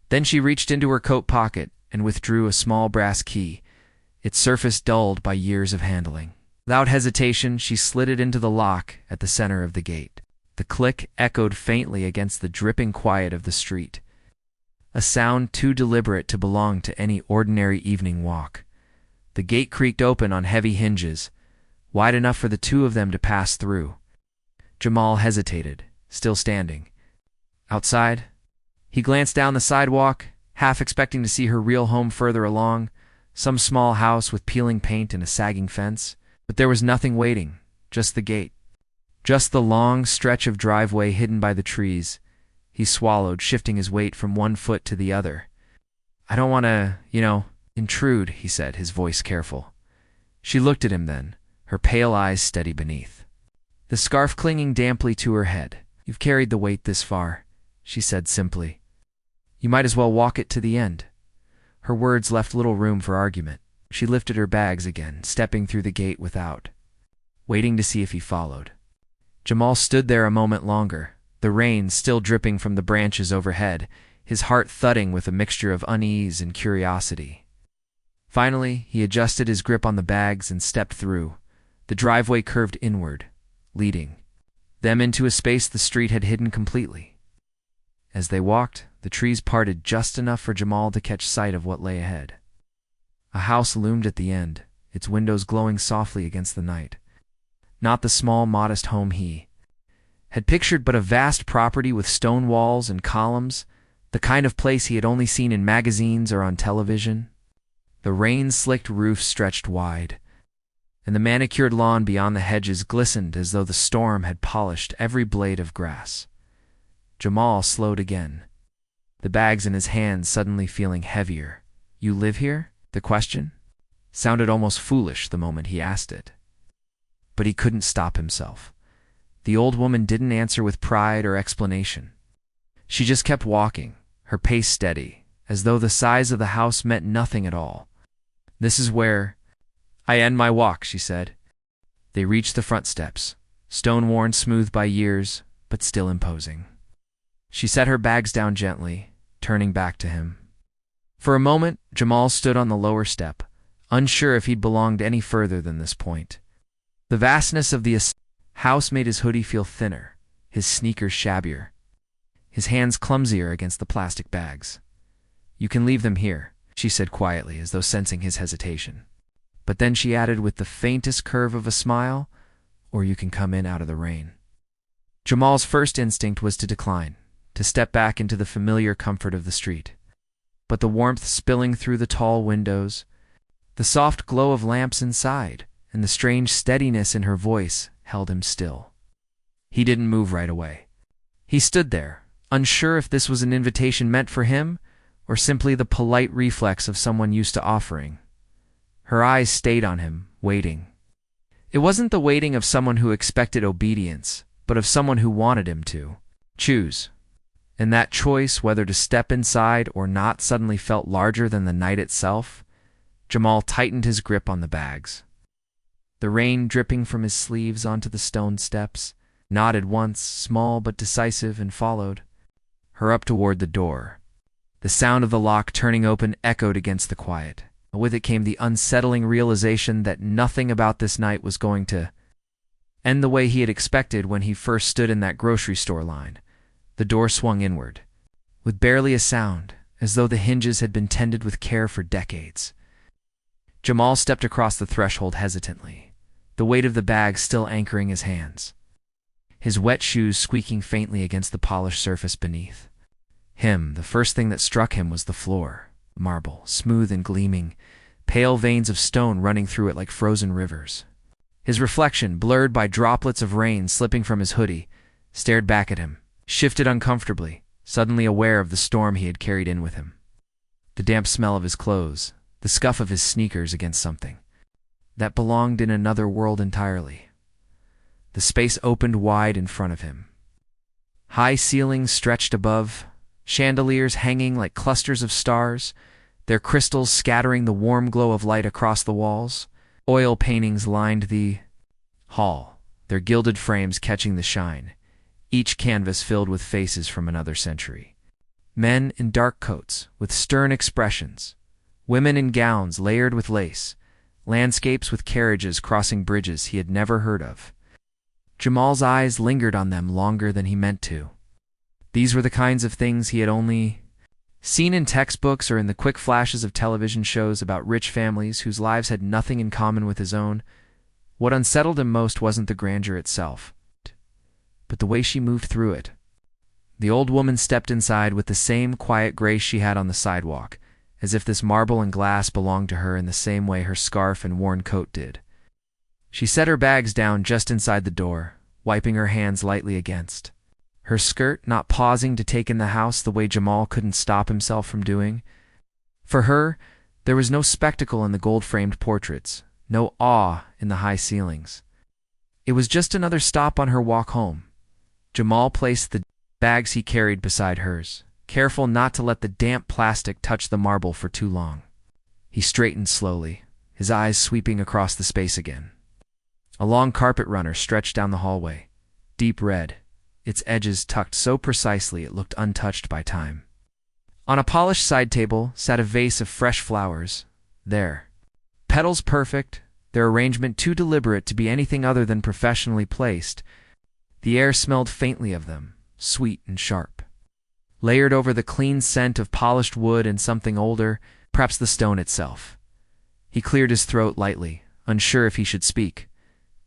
Then she reached into her coat pocket and withdrew a small brass key, its surface dulled by years of handling. Without hesitation, she slid it into the lock at the center of the gate. The click echoed faintly against the dripping quiet of the street, a sound too deliberate to belong to any ordinary evening walk. The gate creaked open on heavy hinges, wide enough for the two of them to pass through. Jamal hesitated, still standing. Outside, he glanced down the sidewalk, half expecting to see her real home further along, some small house with peeling paint and a sagging fence. But there was nothing waiting, just the gate. Just the long stretch of driveway hidden by the trees. He swallowed, shifting his weight from one foot to the other. I don't want to, intrude, he said, his voice careful. She looked at him then, her pale eyes steady beneath, the scarf clinging damply to her head. You've carried the weight this far, she said simply. You might as well walk it to the end. Her words left little room for argument. She lifted her bags again, stepping through the gate without, waiting to see if he followed. Jamal stood there a moment longer, the rain still dripping from the branches overhead, his heart thudding with a mixture of unease and curiosity. Finally, he adjusted his grip on the bags and stepped through. The driveway curved inward, leading them into a space the street had hidden completely. As they walked, the trees parted just enough for Jamal to catch sight of what lay ahead. A house loomed at the end, its windows glowing softly against the night. Not the small, modest home he had pictured, but a vast property with stone walls and columns, the kind of place he had only seen in magazines or on television. The rain-slicked roof stretched wide, and the manicured lawn beyond the hedges glistened as though the storm had polished every blade of grass. Jamal slowed again, the bags in his hands suddenly feeling heavier. "You live here?" The question sounded almost foolish the moment he asked it. But he couldn't stop himself. The old woman didn't answer with pride or explanation. She just kept walking, her pace steady, as though the size of the house meant nothing at all. "This is where I end my walk," she said. They reached the front steps, stone-worn smooth by years, but still imposing. She set her bags down gently, turning back to him. For a moment, Jamal stood on the lower step, unsure if he'd belonged any further than this point. The vastness of the house made his hoodie feel thinner, his sneakers shabbier, his hands clumsier against the plastic bags. "You can leave them here," she said quietly, as though sensing his hesitation. But then she added with the faintest curve of a smile, "Or you can come in out of the rain." Jamal's first instinct was to decline, to step back into the familiar comfort of the street. But the warmth spilling through the tall windows, the soft glow of lamps inside, and the strange steadiness in her voice held him still. He didn't move right away. He stood there, unsure if this was an invitation meant for him, or simply the polite reflex of someone used to offering. Her eyes stayed on him, waiting. It wasn't the waiting of someone who expected obedience, but of someone who wanted him to choose. And that choice, whether to step inside or not, suddenly felt larger than the night itself. Jamal tightened his grip on the bags. The rain dripping from his sleeves onto the stone steps, nodded once, small but decisive, and followed her up toward the door. The sound of the lock turning open echoed against the quiet. With it came the unsettling realization that nothing about this night was going to end the way he had expected when he first stood in that grocery store line. The door swung inward, with barely a sound, as though the hinges had been tended with care for decades. Jamal stepped across the threshold hesitantly, the weight of the bag still anchoring his hands, his wet shoes squeaking faintly against the polished surface beneath. The first thing that struck him was the floor. Marble, smooth and gleaming, pale veins of stone running through it like frozen rivers. His reflection, blurred by droplets of rain slipping from his hoodie, stared back at him, shifted uncomfortably, suddenly aware of the storm he had carried in with him. The damp smell of his clothes, the scuff of his sneakers against something that belonged in another world entirely. The space opened wide in front of him. High ceilings stretched above, chandeliers hanging like clusters of stars, their crystals scattering the warm glow of light across the walls. Oil paintings lined the hall, their gilded frames catching the shine, each canvas filled with faces from another century. Men in dark coats with stern expressions, women in gowns layered with lace, landscapes with carriages crossing bridges he had never heard of. Jamal's eyes lingered on them longer than he meant to. These were the kinds of things he had only seen in textbooks or in the quick flashes of television shows about rich families whose lives had nothing in common with his own. What unsettled him most wasn't the grandeur itself, but the way she moved through it. The old woman stepped inside with the same quiet grace she had on the sidewalk, as if this marble and glass belonged to her in the same way her scarf and worn coat did. She set her bags down just inside the door, wiping her hands lightly against her skirt, not pausing to take in the house the way Jamal couldn't stop himself from doing. For her, there was no spectacle in the gold-framed portraits, no awe in the high ceilings. It was just another stop on her walk home. Jamal placed the bags he carried beside hers, careful not to let the damp plastic touch the marble for too long. He straightened slowly, his eyes sweeping across the space again. A long carpet runner stretched down the hallway, deep red, its edges tucked so precisely it looked untouched by time. On a polished side table sat a vase of fresh flowers, their petals perfect, their arrangement too deliberate to be anything other than professionally placed. The air smelled faintly of them, sweet and sharp. layered over the clean scent of polished wood and something older, perhaps the stone itself. He cleared his throat lightly, unsure if he should speak.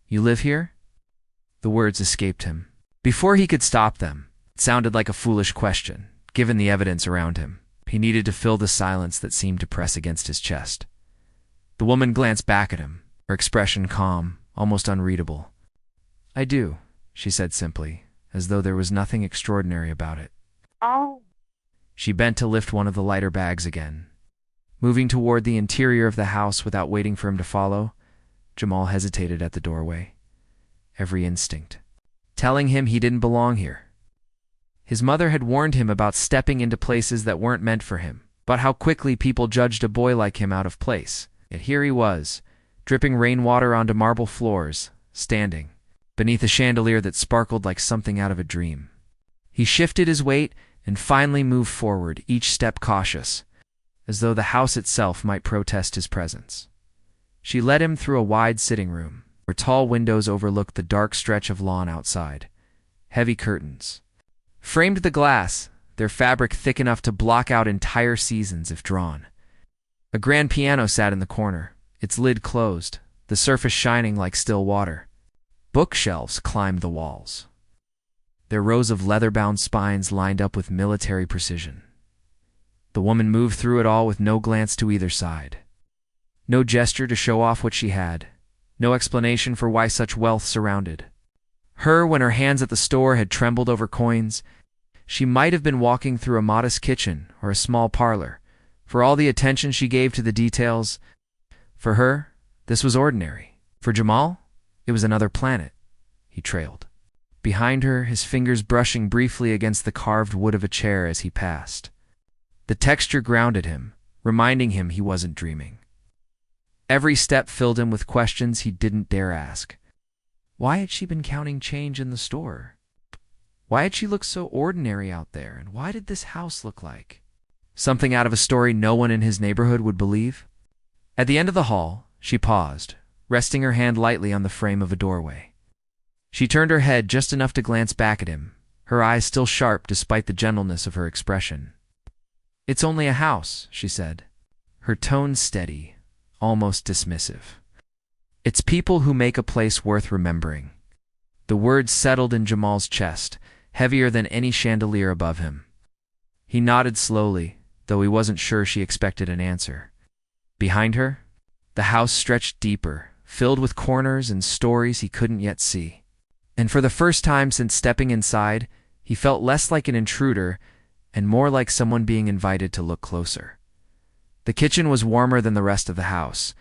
"You live here?" The words escaped him. Before he could stop them, it sounded like a foolish question, given the evidence around him. He needed to fill the silence that seemed to press against his chest. The woman glanced back at him, her expression calm, almost unreadable. "I do," she said simply, as though there was nothing extraordinary about it. Oh. She bent to lift one of the lighter bags again. Moving toward the interior of the house without waiting for him to follow, Jamal hesitated at the doorway. Every instinct telling him he didn't belong here. His mother had warned him about stepping into places that weren't meant for him, but how quickly people judged a boy like him out of place. Yet here he was, dripping rainwater onto marble floors, standing beneath a chandelier that sparkled like something out of a dream. He shifted his weight and finally moved forward, each step cautious, as though the house itself might protest his presence. She led him through a wide sitting room, where tall windows overlooked the dark stretch of lawn outside. Heavy curtains framed the glass, their fabric thick enough to block out entire seasons if drawn. A grand piano sat in the corner, its lid closed, the surface shining like still water. Bookshelves climbed the walls, their rows of leather-bound spines lined up with military precision. The woman moved through it all with no glance to either side. No gesture to show off what she had, no explanation for why such wealth surrounded her. When her hands at the store had trembled over coins, she might have been walking through a modest kitchen or a small parlor. For all the attention she gave to the details, for her, this was ordinary. For Jamal, it was another planet. He trailed behind her, his fingers brushing briefly against the carved wood of a chair as he passed. The texture grounded him, reminding him he wasn't dreaming. Every step filled him with questions he didn't dare ask. Why had she been counting change in the store? Why had she looked so ordinary out there, and why did this house look like something out of a story no one in his neighborhood would believe? At the end of the hall, she paused, resting her hand lightly on the frame of a doorway. She turned her head just enough to glance back at him, her eyes still sharp despite the gentleness of her expression. "It's only a house," she said, her tone steady, almost dismissive. "It's people who make a place worth remembering." The words settled in Jamal's chest, heavier than any chandelier above him. He nodded slowly, though he wasn't sure she expected an answer. Behind her, the house stretched deeper, filled with corners and stories he couldn't yet see. And for the first time since stepping inside, he felt less like an intruder and more like someone being invited to look closer. The kitchen was warmer than the rest of the house,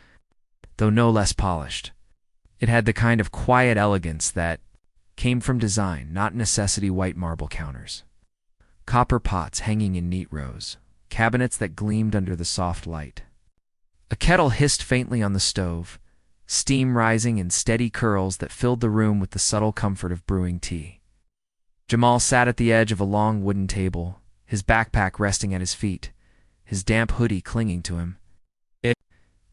though no less polished. It had the kind of quiet elegance that came from design, not necessity. White marble counters, copper pots hanging in neat rows, cabinets that gleamed under the soft light. A kettle hissed faintly on the stove, steam rising in steady curls that filled the room with the subtle comfort of brewing tea. Jamal sat at the edge of a long wooden table, his backpack resting at his feet, his damp hoodie clinging to him. The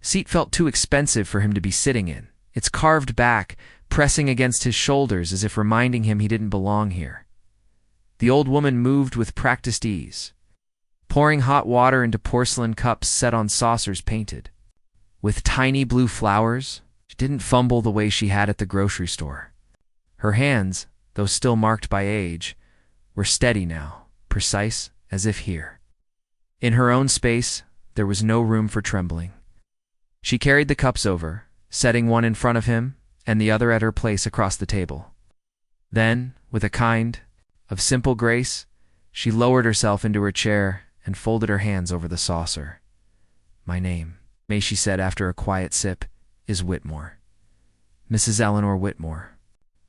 seat felt too expensive for him to be sitting in, its carved back pressing against his shoulders as if reminding him he didn't belong here. The old woman moved with practiced ease, pouring hot water into porcelain cups set on saucers painted with tiny blue flowers. She didn't fumble the way she had at the grocery store. Her hands, though still marked by age, were steady now, precise as if here. In her own space, there was no room for trembling. She carried the cups over, setting one in front of him and the other at her place across the table. Then, with a kind of simple grace, she lowered herself into her chair and folded her hands over the saucer. "My name," she said after a quiet sip, "is Whitmore. Mrs. Eleanor Whitmore."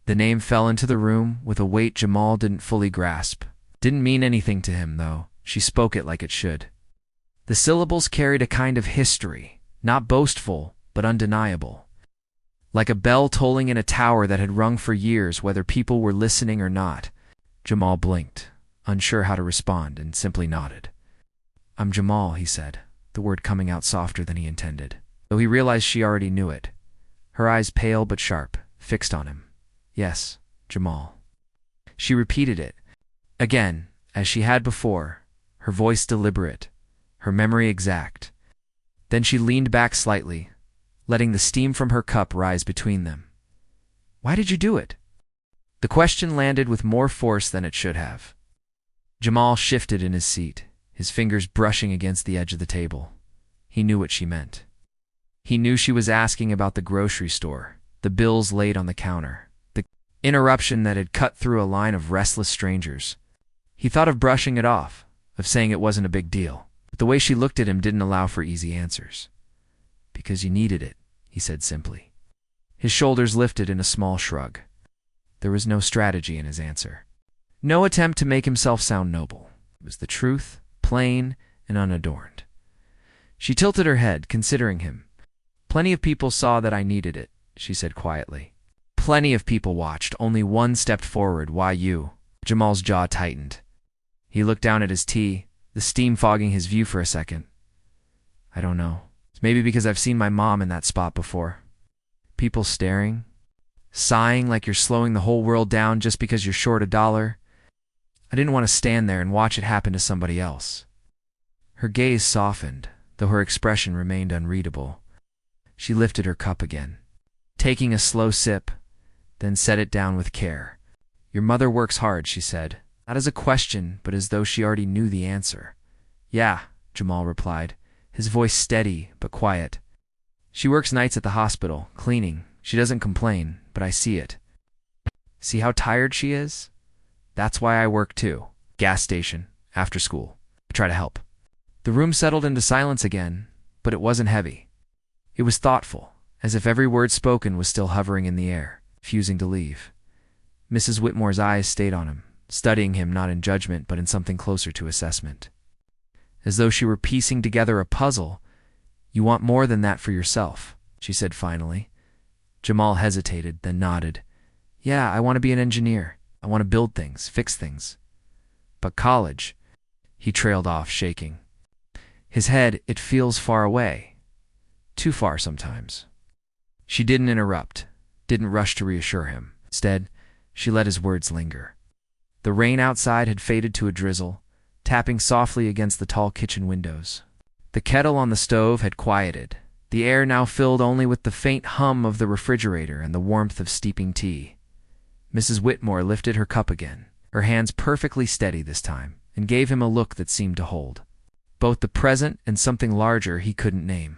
The name fell into the room with a weight Jamal didn't fully grasp. Didn't mean anything to him, though. She spoke it like it should. The syllables carried a kind of history, not boastful, but undeniable. Like a bell tolling in a tower that had rung for years, whether people were listening or not. Jamal blinked, unsure how to respond, and simply nodded. "I'm Jamal," he said, the word coming out softer than he intended, though he realized she already knew it. Her eyes pale but sharp, fixed on him. "Yes, Jamal." She repeated it, again, as she had before, her voice deliberate, her memory exact. Then she leaned back slightly, letting the steam from her cup rise between them. "Why did you do it?" The question landed with more force than it should have. Jamal shifted in his seat, his fingers brushing against the edge of the table. He knew what she meant. He knew she was asking about the grocery store, the bills laid on the counter, the interruption that had cut through a line of restless strangers. He thought of brushing it off, of saying it wasn't a big deal, but the way she looked at him didn't allow for easy answers. "Because you needed it," he said simply. His shoulders lifted in a small shrug. There was no strategy in his answer. No attempt to make himself sound noble. It was the truth, plain and unadorned. She tilted her head, considering him. "Plenty of people saw that I needed it," she said quietly. "Plenty of people watched. Only one stepped forward. Why you?" Jamal's jaw tightened. He looked down at his tea, the steam fogging his view for a second. "I don't know. It's maybe because I've seen my mom in that spot before. People staring, sighing like you're slowing the whole world down just because you're short $1. I didn't want to stand there and watch it happen to somebody else." Her gaze softened, though her expression remained unreadable. She lifted her cup again, taking a slow sip, then set it down with care. "Your mother works hard," she said, not as a question, but as though she already knew the answer. "Yeah," Jamal replied, his voice steady but quiet. "She works nights at the hospital, cleaning. She doesn't complain, but I see it. See how tired she is? That's why I work too. Gas station, after school. I try to help." The room settled into silence again, but it wasn't heavy. It was thoughtful, as if every word spoken was still hovering in the air, refusing to leave. Mrs. Whitmore's eyes stayed on him, studying him not in judgment but in something closer to assessment. As though she were piecing together a puzzle. "You want more than that for yourself," she said finally. Jamal hesitated, then nodded. "Yeah, I want to be an engineer. I want to build things, fix things." "But college," he trailed off, shaking. His head, "It feels far away. Too far sometimes." She didn't interrupt, didn't rush to reassure him. Instead, she let his words linger. The rain outside had faded to a drizzle, tapping softly against the tall kitchen windows. The kettle on the stove had quieted, the air now filled only with the faint hum of the refrigerator and the warmth of steeping tea. Mrs. Whitmore lifted her cup again, her hands perfectly steady this time, and gave him a look that seemed to hold both the present and something larger he couldn't name.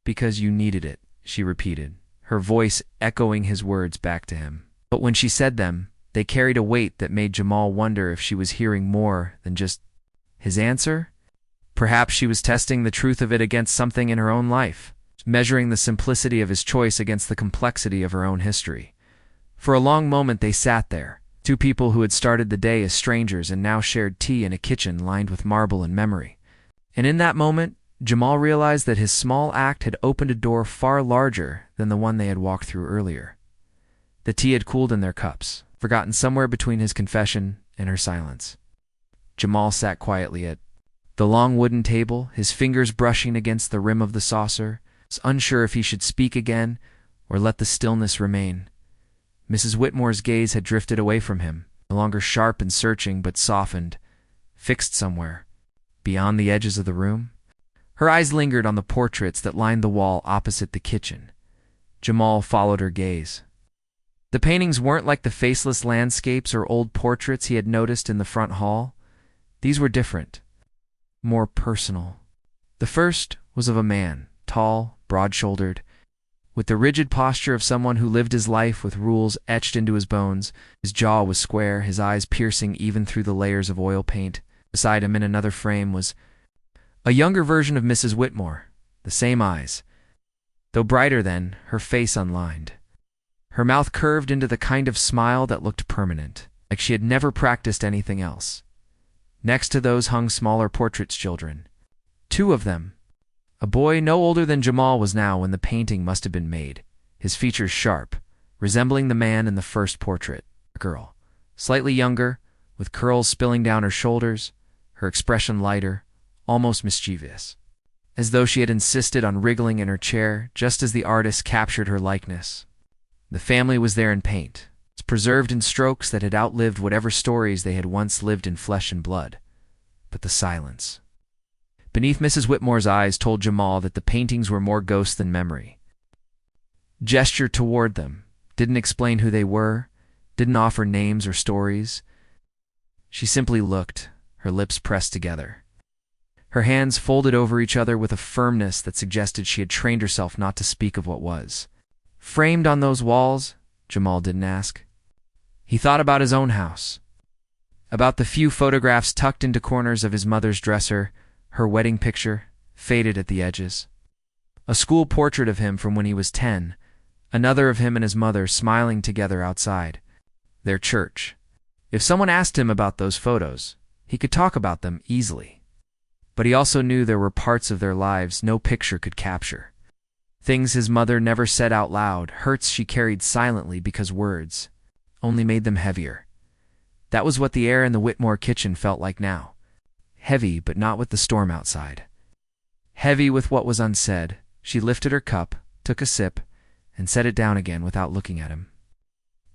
"Because you needed it," she repeated, her voice echoing his words back to him. But when she said them, they carried a weight that made Jamal wonder if she was hearing more than just his answer. Perhaps she was testing the truth of it against something in her own life, measuring the simplicity of his choice against the complexity of her own history. For a long moment they sat there, two people who had started the day as strangers and now shared tea in a kitchen lined with marble and memory. And in that moment, Jamal realized that his small act had opened a door far larger than the one they had walked through earlier. The tea had cooled in their cups, forgotten somewhere between his confession and her silence. Jamal sat quietly at the long wooden table, his fingers brushing against the rim of the saucer, unsure if he should speak again or let the stillness remain. Mrs. Whitmore's gaze had drifted away from him, no longer sharp and searching but softened, fixed somewhere, beyond the edges of the room. Her eyes lingered on the portraits that lined the wall opposite the kitchen. Jamal followed her gaze. The paintings weren't like the faceless landscapes or old portraits he had noticed in the front hall. These were different, more personal. The first was of a man, tall, broad-shouldered, with the rigid posture of someone who lived his life with rules etched into his bones. His jaw was square, his eyes piercing even through the layers of oil paint. Beside him in another frame was a younger version of Mrs. Whitmore, the same eyes, though brighter than, her face unlined. Her mouth curved into the kind of smile that looked permanent, like she had never practiced anything else. Next to those hung smaller portraits, children. Two of them. A boy no older than Jamal was now when the painting must have been made, his features sharp, resembling the man in the first portrait. A girl, slightly younger, with curls spilling down her shoulders, her expression lighter, almost mischievous, as though she had insisted on wriggling in her chair just as the artist captured her likeness. The family was there in paint, preserved in strokes that had outlived whatever stories they had once lived in flesh and blood. But the silence beneath Mrs. Whitmore's eyes told Jamal that the paintings were more ghost than memory. Gestured toward them, didn't explain who they were, didn't offer names or stories. She simply looked, her lips pressed together. Her hands folded over each other with a firmness that suggested she had trained herself not to speak of what was. Framed on those walls, Jamal didn't ask. He thought about his own house, about the few photographs tucked into corners of his mother's dresser, her wedding picture, faded at the edges. A school portrait of him from when he was 10, another of him and his mother smiling together outside their church. If someone asked him about those photos, he could talk about them easily. But he also knew there were parts of their lives no picture could capture. Things his mother never said out loud, hurts she carried silently because words only made them heavier. That was what the air in the Whitmore kitchen felt like now. Heavy, but not with the storm outside. Heavy with what was unsaid. She lifted her cup, took a sip, and set it down again without looking at him.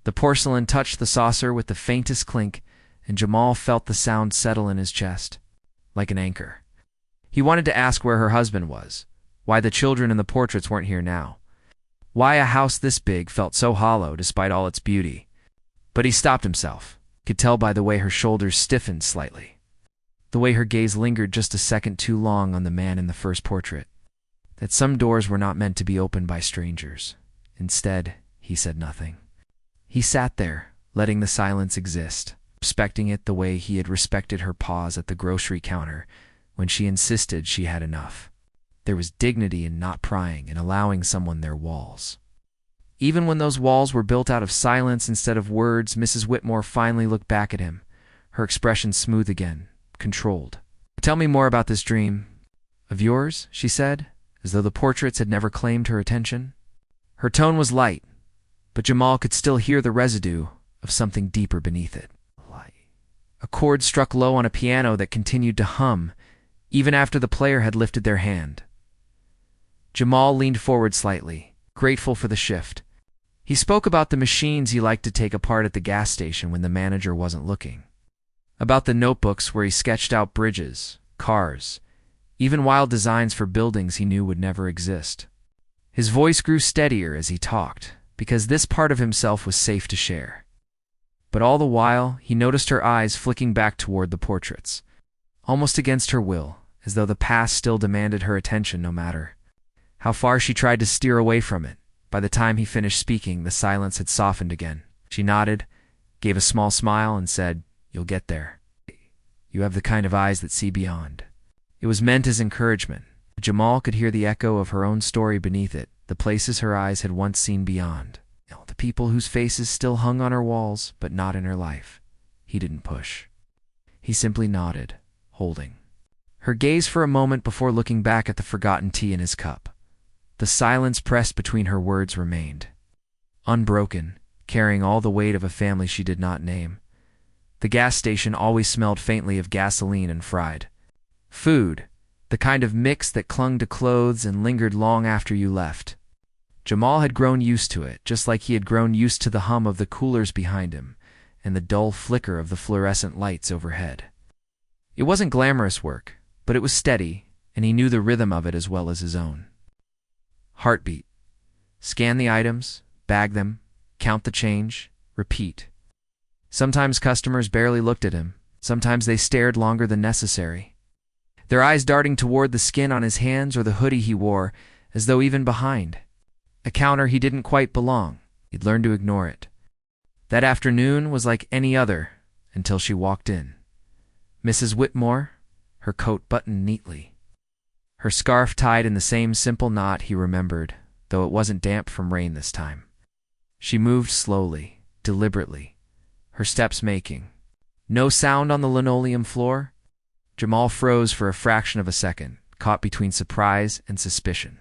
The porcelain touched the saucer with the faintest clink, and Jamal felt the sound settle in his chest, like an anchor. He wanted to ask where her husband was, why the children in the portraits weren't here now, why a house this big felt so hollow despite all its beauty. But he stopped himself, could tell by the way her shoulders stiffened slightly, the way her gaze lingered just a second too long on the man in the first portrait, that some doors were not meant to be opened by strangers. Instead, he said nothing. He sat there, letting the silence exist, respecting it the way he had respected her pause at the grocery counter when she insisted she had enough. There was dignity in not prying and allowing someone their walls. Even when those walls were built out of silence instead of words, Mrs. Whitmore finally looked back at him, her expression smooth again, controlled. "Tell me more about this dream of yours," she said, as though the portraits had never claimed her attention. Her tone was light, but Jamal could still hear the residue of something deeper beneath it. A chord struck low on a piano that continued to hum, even after the player had lifted their hand. Jamal leaned forward slightly, grateful for the shift. He spoke about the machines he liked to take apart at the gas station when the manager wasn't looking, about the notebooks where he sketched out bridges, cars, even wild designs for buildings he knew would never exist. His voice grew steadier as he talked, because this part of himself was safe to share. But all the while, he noticed her eyes flicking back toward the portraits, almost against her will, as though the past still demanded her attention no matter how far she tried to steer away from it. By the time he finished speaking, the silence had softened again. She nodded, gave a small smile, and said, "You'll get there. You have the kind of eyes that see beyond." It was meant as encouragement. Jamal could hear the echo of her own story beneath it, the places her eyes had once seen beyond, the people whose faces still hung on her walls, but not in her life. He didn't push. He simply nodded, holding her gaze for a moment before looking back at the forgotten tea in his cup. The silence pressed between her words remained, unbroken, carrying all the weight of a family she did not name. The gas station always smelled faintly of gasoline and fried food, the kind of mix that clung to clothes and lingered long after you left. Jamal had grown used to it, just like he had grown used to the hum of the coolers behind him and the dull flicker of the fluorescent lights overhead. It wasn't glamorous work, but it was steady, and he knew the rhythm of it as well as his own. Heartbeat. Scan the items, bag them, count the change, repeat. Sometimes customers barely looked at him. Sometimes they stared longer than necessary, their eyes darting toward the skin on his hands or the hoodie he wore, as though even behind a counter he didn't quite belong. He'd learned to ignore it. That afternoon was like any other until she walked in. Mrs. Whitmore, her coat buttoned neatly, her scarf tied in the same simple knot he remembered, though it wasn't damp from rain this time. She moved slowly, deliberately, her steps making no sound on the linoleum floor. Jamal froze for a fraction of a second, caught between surprise and suspicion.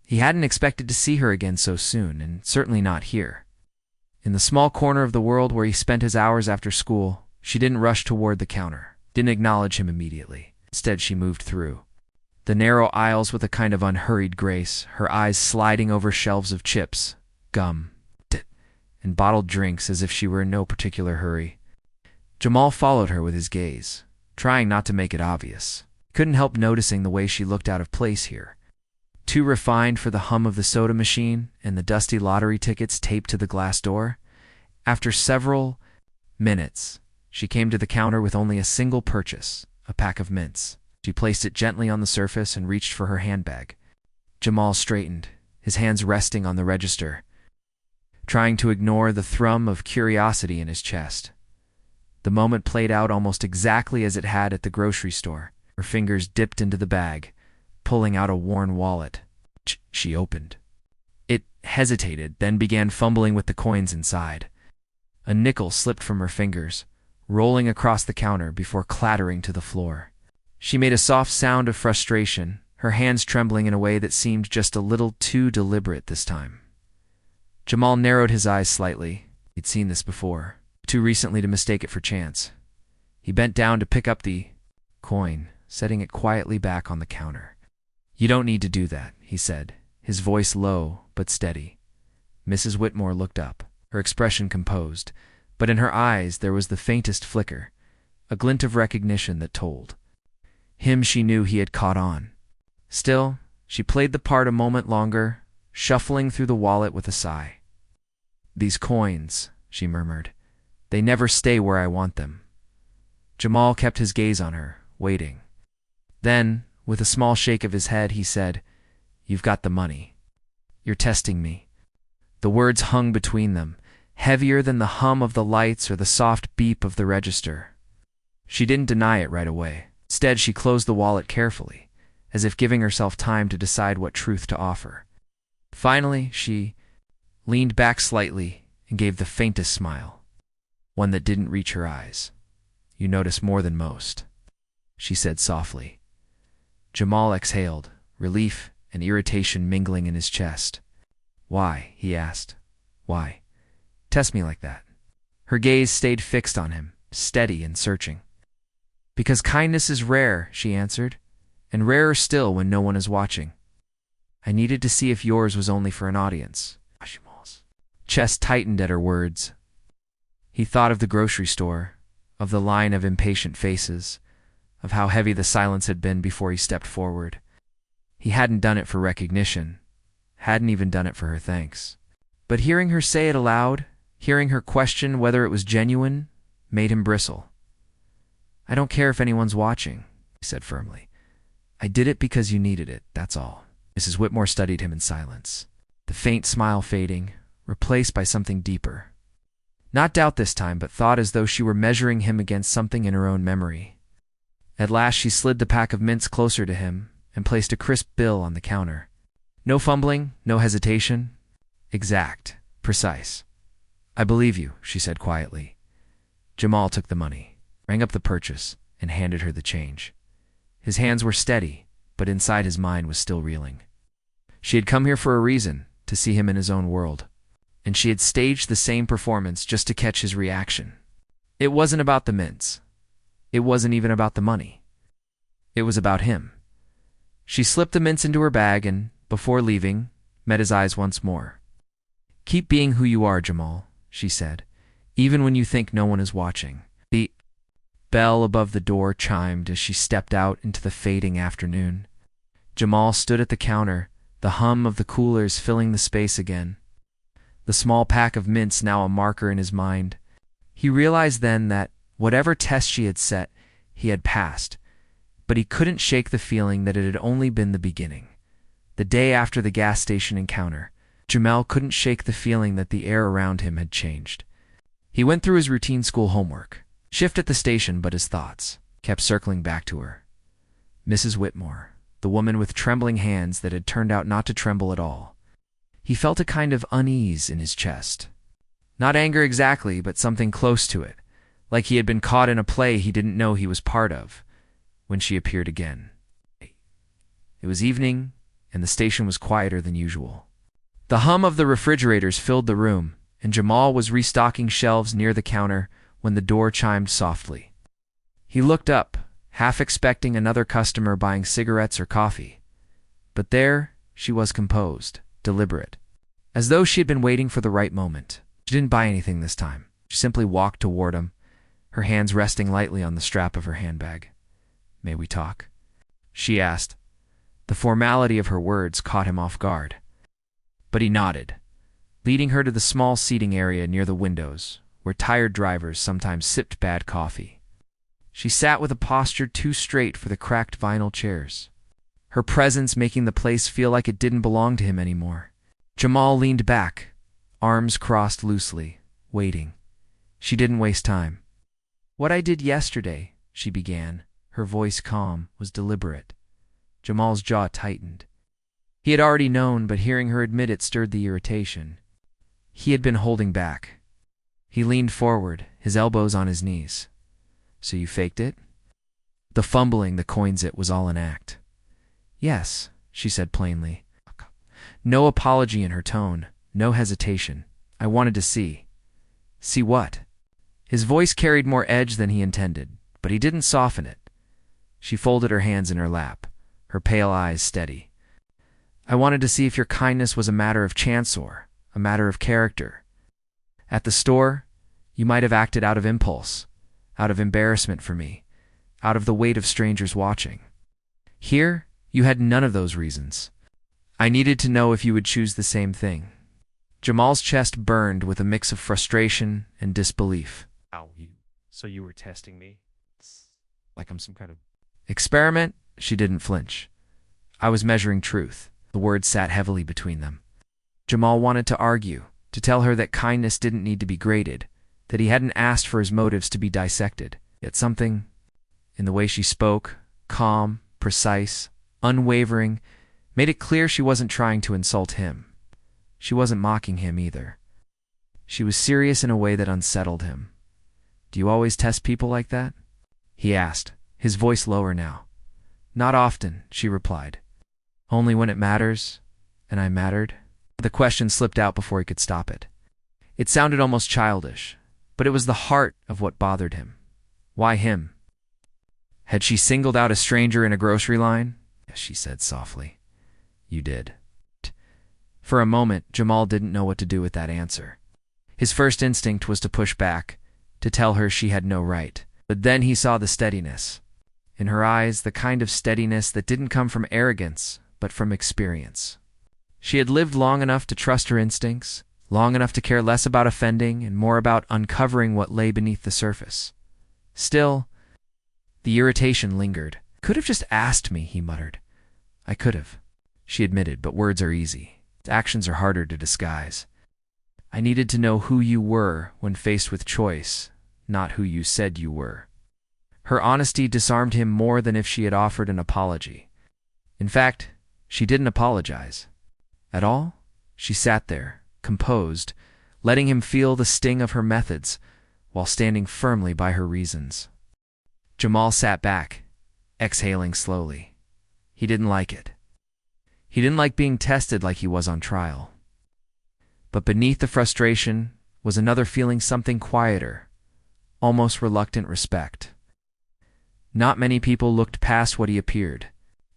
He hadn't expected to see her again so soon, and certainly not here. In the small corner of the world where he spent his hours after school, she didn't rush toward the counter, didn't acknowledge him immediately. Instead, she moved through the narrow aisles with a kind of unhurried grace, her eyes sliding over shelves of chips, gum, and bottled drinks as if she were in no particular hurry. Jamal followed her with his gaze, trying not to make it obvious. He couldn't help noticing the way she looked out of place here. Too refined for the hum of the soda machine and the dusty lottery tickets taped to the glass door. After several minutes, she came to the counter with only a single purchase, a pack of mints. She placed it gently on the surface and reached for her handbag. Jamal straightened, his hands resting on the register, trying to ignore the thrum of curiosity in his chest. The moment played out almost exactly as it had at the grocery store. Her fingers dipped into the bag, pulling out a worn wallet. She opened. It hesitated, then began fumbling with the coins inside. A nickel slipped from her fingers, rolling across the counter before clattering to the floor. She made a soft sound of frustration, her hands trembling in a way that seemed just a little too deliberate this time. Jamal narrowed his eyes slightly. He'd seen this before, too recently to mistake it for chance. He bent down to pick up the coin, setting it quietly back on the counter. "You don't need to do that," he said, his voice low but steady. Mrs. Whitmore looked up, her expression composed, but in her eyes there was the faintest flicker, a glint of recognition that told him she knew he had caught on. Still, she played the part a moment longer, shuffling through the wallet with a sigh. "These coins," she murmured, "they never stay where I want them." Jamal kept his gaze on her, waiting. Then, with a small shake of his head, he said, "You've got the money. You're testing me." The words hung between them, heavier than the hum of the lights or the soft beep of the register. She didn't deny it right away. Instead, she closed the wallet carefully, as if giving herself time to decide what truth to offer. Finally, she leaned back slightly and gave the faintest smile, one that didn't reach her eyes. "You notice more than most," she said softly. Jamal exhaled, relief and irritation mingling in his chest. "Why?" he asked. "Why? Test me like that." Her gaze stayed fixed on him, steady and searching. "Because kindness is rare," she answered, "and rarer still when no one is watching. I needed to see if yours was only for an audience." Jamal's chest tightened at her words. He thought of the grocery store, of the line of impatient faces, of how heavy the silence had been before he stepped forward. He hadn't done it for recognition, hadn't even done it for her thanks. But hearing her say it aloud, hearing her question whether it was genuine, made him bristle. "I don't care if anyone's watching," he said firmly. "I did it because you needed it, that's all." Mrs. Whitmore studied him in silence, the faint smile fading, replaced by something deeper. Not doubt this time, but thought as though she were measuring him against something in her own memory. At last she slid the pack of mints closer to him and placed a crisp bill on the counter. No fumbling, no hesitation. Exact, precise. "I believe you," she said quietly. Jamal took the money, rang up the purchase, and handed her the change. His hands were steady, but inside his mind was still reeling. She had come here for a reason, to see him in his own world, and she had staged the same performance just to catch his reaction. It wasn't about the mints. It wasn't even about the money. It was about him. She slipped the mints into her bag and, before leaving, met his eyes once more. "Keep being who you are, Jamal," she said, "even when you think no one is watching." The bell above the door chimed as she stepped out into the fading afternoon. Jamal stood at the counter, the hum of the coolers filling the space again. The small pack of mints now a marker in his mind. He realized then that, whatever test she had set, he had passed, but he couldn't shake the feeling that it had only been the beginning. The day after the gas station encounter, Jamal couldn't shake the feeling that the air around him had changed. He went through his routine school homework, shift at the station, but his thoughts kept circling back to her. Mrs. Whitmore, the woman with trembling hands that had turned out not to tremble at all. He felt a kind of unease in his chest. Not anger exactly, but something close to it, like he had been caught in a play he didn't know he was part of, when she appeared again. It was evening, and the station was quieter than usual. The hum of the refrigerators filled the room, and Jamal was restocking shelves near the counter when the door chimed softly. He looked up, half expecting another customer buying cigarettes or coffee. But there she was, composed, deliberate, as though she had been waiting for the right moment. She didn't buy anything this time. She simply walked toward him, her hands resting lightly on the strap of her handbag. "May we talk?" she asked. The formality of her words caught him off guard. But he nodded, leading her to the small seating area near the windows, where tired drivers sometimes sipped bad coffee. She sat with a posture too straight for the cracked vinyl chairs, her presence making the place feel like it didn't belong to him anymore. Jamal leaned back, arms crossed loosely, waiting. She didn't waste time. "What I did yesterday," she began, her voice calm, was deliberate. Jamal's jaw tightened. He had already known, but hearing her admit it stirred the irritation. He had been holding back. He leaned forward, his elbows on his knees. "So you faked it?" The fumbling that coins it was all an act. "Yes," she said plainly. No apology in her tone, no hesitation. "I wanted to see." "See what?" His voice carried more edge than he intended, but he didn't soften it. She folded her hands in her lap, her pale eyes steady. "I wanted to see if your kindness was a matter of chance or a matter of character. At the store, you might have acted out of impulse, out of embarrassment for me, out of the weight of strangers watching. Here, you had none of those reasons. I needed to know if you would choose the same thing." Jamal's chest burned with a mix of frustration and disbelief. So you were testing me? It's like I'm some kind of "Experiment?" She didn't flinch. "I was measuring truth." The words sat heavily between them. Jamal wanted to argue, to tell her that kindness didn't need to be graded, that he hadn't asked for his motives to be dissected. Yet something in the way she spoke, calm, precise, unwavering, made it clear she wasn't trying to insult him. She wasn't mocking him either. She was serious in a way that unsettled him. "Do you always test people like that?" he asked, his voice lower now. "Not often," she replied. "Only when it matters, and I mattered." The question slipped out before he could stop it. It sounded almost childish, but it was the heart of what bothered him. Why him? Had she singled out a stranger in a grocery line? Yes, she said softly. "You did." For a moment, Jamal didn't know what to do with that answer. His first instinct was to push back, to tell her she had no right. But then he saw the steadiness. In her eyes, the kind of steadiness that didn't come from arrogance, but from experience. She had lived long enough to trust her instincts, long enough to care less about offending and more about uncovering what lay beneath the surface. Still, the irritation lingered. "Could have just asked me," he muttered. "I could have," she admitted, "but words are easy. Actions are harder to disguise. I needed to know who you were when faced with choice, not who you said you were." Her honesty disarmed him more than if she had offered an apology. In fact, she didn't apologize. At all? She sat there, composed, letting him feel the sting of her methods, while standing firmly by her reasons. Jamal sat back, exhaling slowly. He didn't like it. He didn't like being tested like he was on trial. But beneath the frustration was another feeling, something quieter, almost reluctant respect. Not many people looked past what he appeared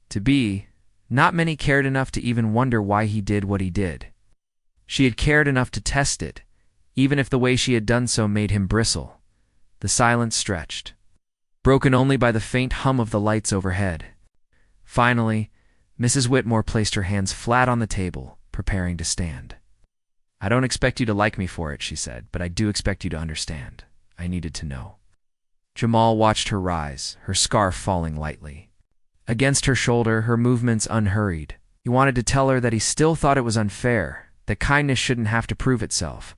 to be. Not many cared enough to even wonder why he did what he did. She had cared enough to test it, even if the way she had done so made him bristle. The silence stretched, broken only by the faint hum of the lights overhead. Finally, Mrs. Whitmore placed her hands flat on the table, preparing to stand. "I don't expect you to like me for it," she said, "but I do expect you to understand. I needed to know." Jamal watched her rise, her scarf falling lightly. Against her shoulder, her movements unhurried. He wanted to tell her that he still thought it was unfair, that kindness shouldn't have to prove itself.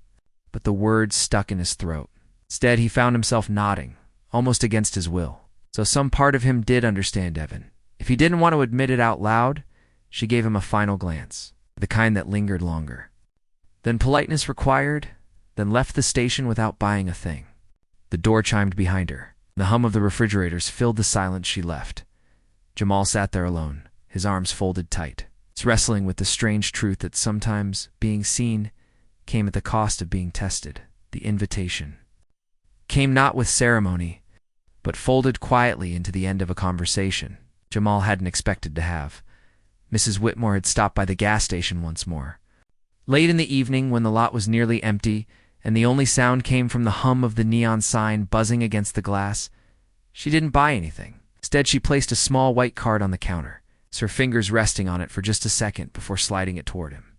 But the words stuck in his throat. Instead, he found himself nodding, almost against his will. So some part of him did understand Evan. If he didn't want to admit it out loud, she gave him a final glance, the kind that lingered longer. Then politeness required, then left the station without buying a thing. The door chimed behind her. The hum of the refrigerators filled the silence she left. Jamal sat there alone, his arms folded tight, wrestling with the strange truth that sometimes being seen came at the cost of being tested. The invitation came not with ceremony, but folded quietly into the end of a conversation Jamal hadn't expected to have. Mrs. Whitmore had stopped by the gas station once more. Late in the evening, when the lot was nearly empty, and the only sound came from the hum of the neon sign buzzing against the glass. She didn't buy anything. Instead, she placed a small white card on the counter, her fingers resting on it for just a second before sliding it toward him.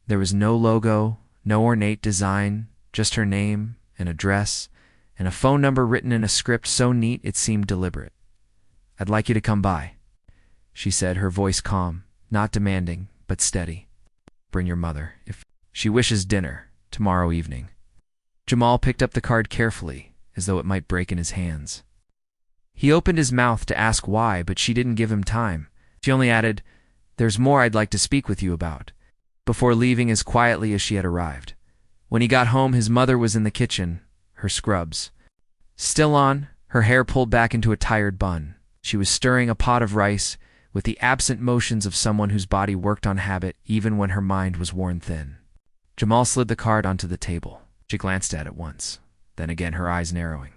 There was no logo, no ornate design, just her name, an address, and a phone number written in a script so neat it seemed deliberate. "I'd like you to come by," she said, her voice calm, not demanding, but steady. "Bring your mother, if she wishes dinner, tomorrow evening." Jamal picked up the card carefully, as though it might break in his hands. He opened his mouth to ask why, but she didn't give him time. She only added, "There's more I'd like to speak with you about," before leaving as quietly as she had arrived. When he got home, his mother was in the kitchen, her scrubs still on, her hair pulled back into a tired bun. She was stirring a pot of rice with the absent motions of someone whose body worked on habit even when her mind was worn thin. Jamal slid the card onto the table. She glanced at it once, then again, her eyes narrowing.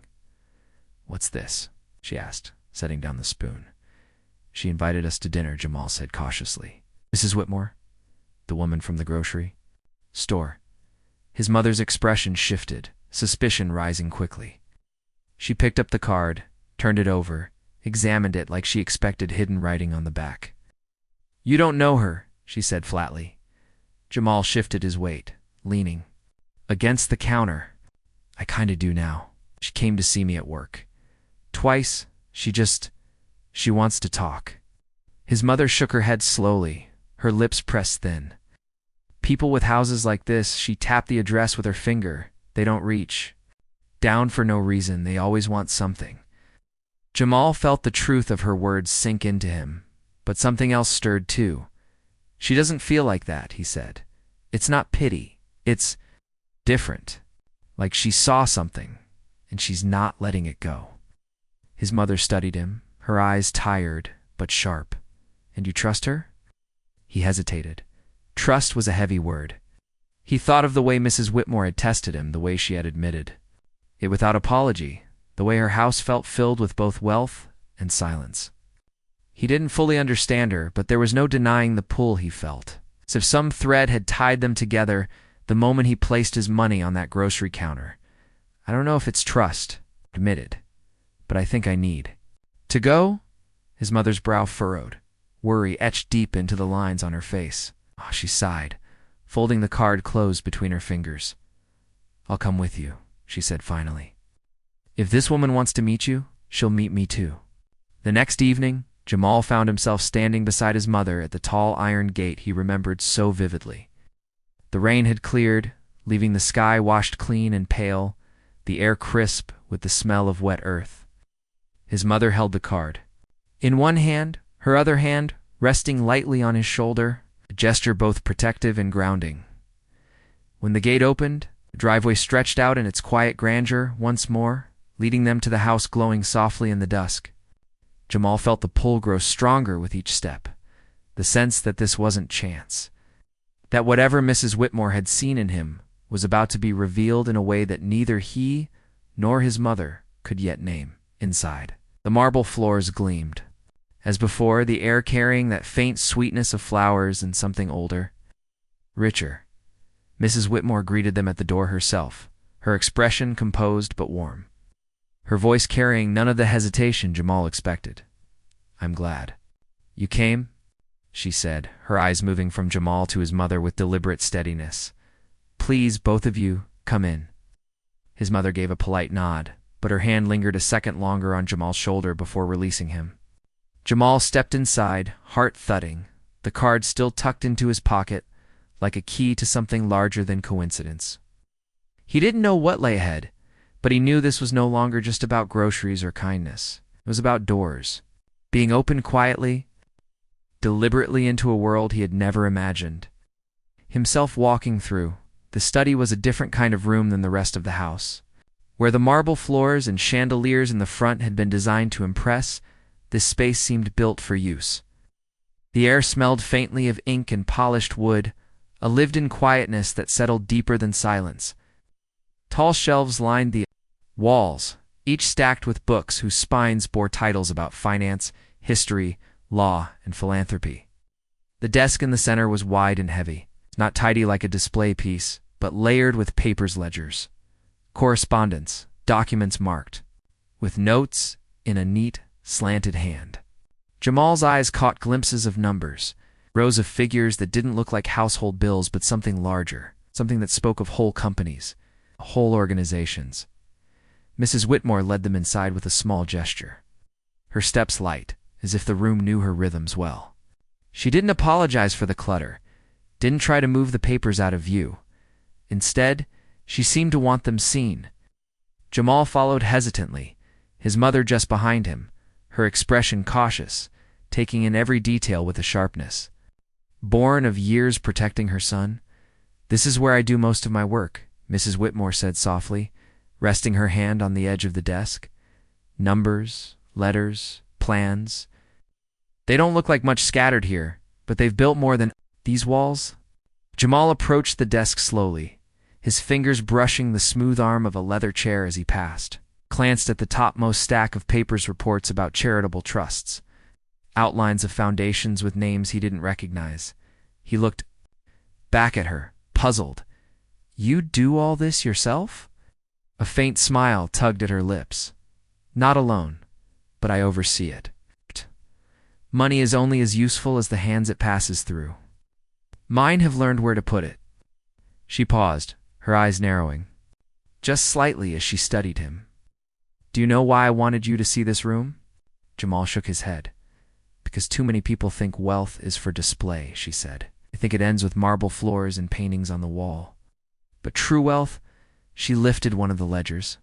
"What's this?" she asked, setting down the spoon. "She invited us to dinner," Jamal said cautiously. "Mrs. Whitmore?" "The woman from the grocery store." His mother's expression shifted, suspicion rising quickly. She picked up the card, turned it over, examined it like she expected hidden writing on the back. "You don't know her," she said flatly. Jamal shifted his weight, leaning against the counter. "I kinda do now. She came to see me at work. Twice. She wants to talk." His mother shook her head slowly, her lips pressed thin. "People with houses like this," she tapped the address with her finger, "they don't reach down for no reason. They always want something." Jamal felt the truth of her words sink into him, but something else stirred too. "She doesn't feel like that," he said. "It's not pity. It's different. Like she saw something, and she's not letting it go." His mother studied him, her eyes tired but sharp. "And you trust her?" He hesitated. Trust was a heavy word. He thought of the way Mrs. Whitmore had tested him, the way she had admitted it without apology, the way her house felt filled with both wealth and silence. He didn't fully understand her, but there was no denying the pull he felt, as if some thread had tied them together the moment he placed his money on that grocery counter. "I don't know if it's trust," admitted, "but I think I need to go." His mother's brow furrowed, worry etched deep into the lines on her face. Oh, she sighed, folding the card closed between her fingers. "I'll come with you," she said finally. "If this woman wants to meet you, she'll meet me too." The next evening, Jamal found himself standing beside his mother at the tall iron gate he remembered so vividly. The rain had cleared, leaving the sky washed clean and pale, the air crisp with the smell of wet earth. His mother held the card in one hand, her other hand resting lightly on his shoulder, a gesture both protective and grounding. When the gate opened, the driveway stretched out in its quiet grandeur once more, leading them to the house glowing softly in the dusk. Jamal felt the pull grow stronger with each step, the sense that this wasn't chance, that whatever Mrs. Whitmore had seen in him was about to be revealed in a way that neither he nor his mother could yet name. Inside, the marble floors gleamed. As before, the air carrying that faint sweetness of flowers and something older, richer. Mrs. Whitmore greeted them at the door herself, her expression composed but warm, her voice carrying none of the hesitation Jamal expected. "I'm glad you came," she said, her eyes moving from Jamal to his mother with deliberate steadiness. "Please, both of you, come in." His mother gave a polite nod, but her hand lingered a second longer on Jamal's shoulder before releasing him. Jamal stepped inside, heart thudding, the card still tucked into his pocket, like a key to something larger than coincidence. He didn't know what lay ahead, but he knew this was no longer just about groceries or kindness. It was about doors, being opened quietly, deliberately into a world he had never imagined. Himself walking through, the study was a different kind of room than the rest of the house. Where the marble floors and chandeliers in the front had been designed to impress, this space seemed built for use. The air smelled faintly of ink and polished wood, a lived-in quietness that settled deeper than silence. Tall shelves lined the walls, each stacked with books whose spines bore titles about finance, history, law, and philanthropy. The desk in the center was wide and heavy, not tidy like a display piece, but layered with papers ledgers. correspondence, documents marked, with notes in a neat, slanted hand. Jamal's eyes caught glimpses of numbers, rows of figures that didn't look like household bills but something larger, something that spoke of whole companies, whole organizations. Mrs. Whitmore led them inside with a small gesture. Her steps light, as if the room knew her rhythms well. She didn't apologize for the clutter, didn't try to move the papers out of view. Instead, she seemed to want them seen. Jamal followed hesitantly, his mother just behind him, her expression cautious, taking in every detail with a sharpness. Born of years protecting her son, "This is where I do most of my work," Mrs. Whitmore said softly, resting her hand on the edge of the desk. "Numbers, letters, plans. They don't look like much scattered here, but they've built more than these walls." Jamal approached the desk slowly, his fingers brushing the smooth arm of a leather chair as he passed, glanced at the topmost stack of papers, reports about charitable trusts, outlines of foundations with names he didn't recognize. He looked back at her, puzzled. "You do all this yourself?" A faint smile tugged at her lips. "Not alone, but I oversee it. Money is only as useful as the hands it passes through. Mine have learned where to put it." She paused, her eyes narrowing, just slightly as she studied him. "Do you know why I wanted you to see this room?" Jamal shook his head. "Because too many people think wealth is for display," she said. "They think it ends with marble floors and paintings on the wall. But true wealth," she lifted one of the ledgers,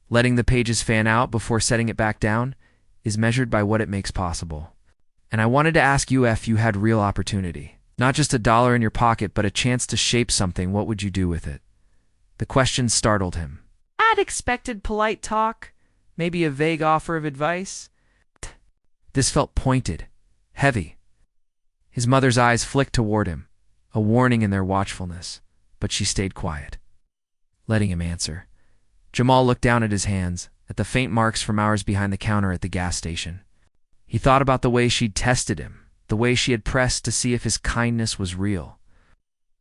letting the pages fan out before setting it back down, "is measured by what it makes possible. And I wanted to ask you, if you had real opportunity, not just $1 in your pocket, but a chance to shape something, what would you do with it?" The question startled him. "I'd expected polite talk, maybe a vague offer of advice." This felt pointed, heavy. His mother's eyes flicked toward him, a warning in their watchfulness, but she stayed quiet, letting him answer. Jamal looked down at his hands, at the faint marks from hours behind the counter at the gas station. He thought about the way she'd tested him, the way she had pressed to see if his kindness was real.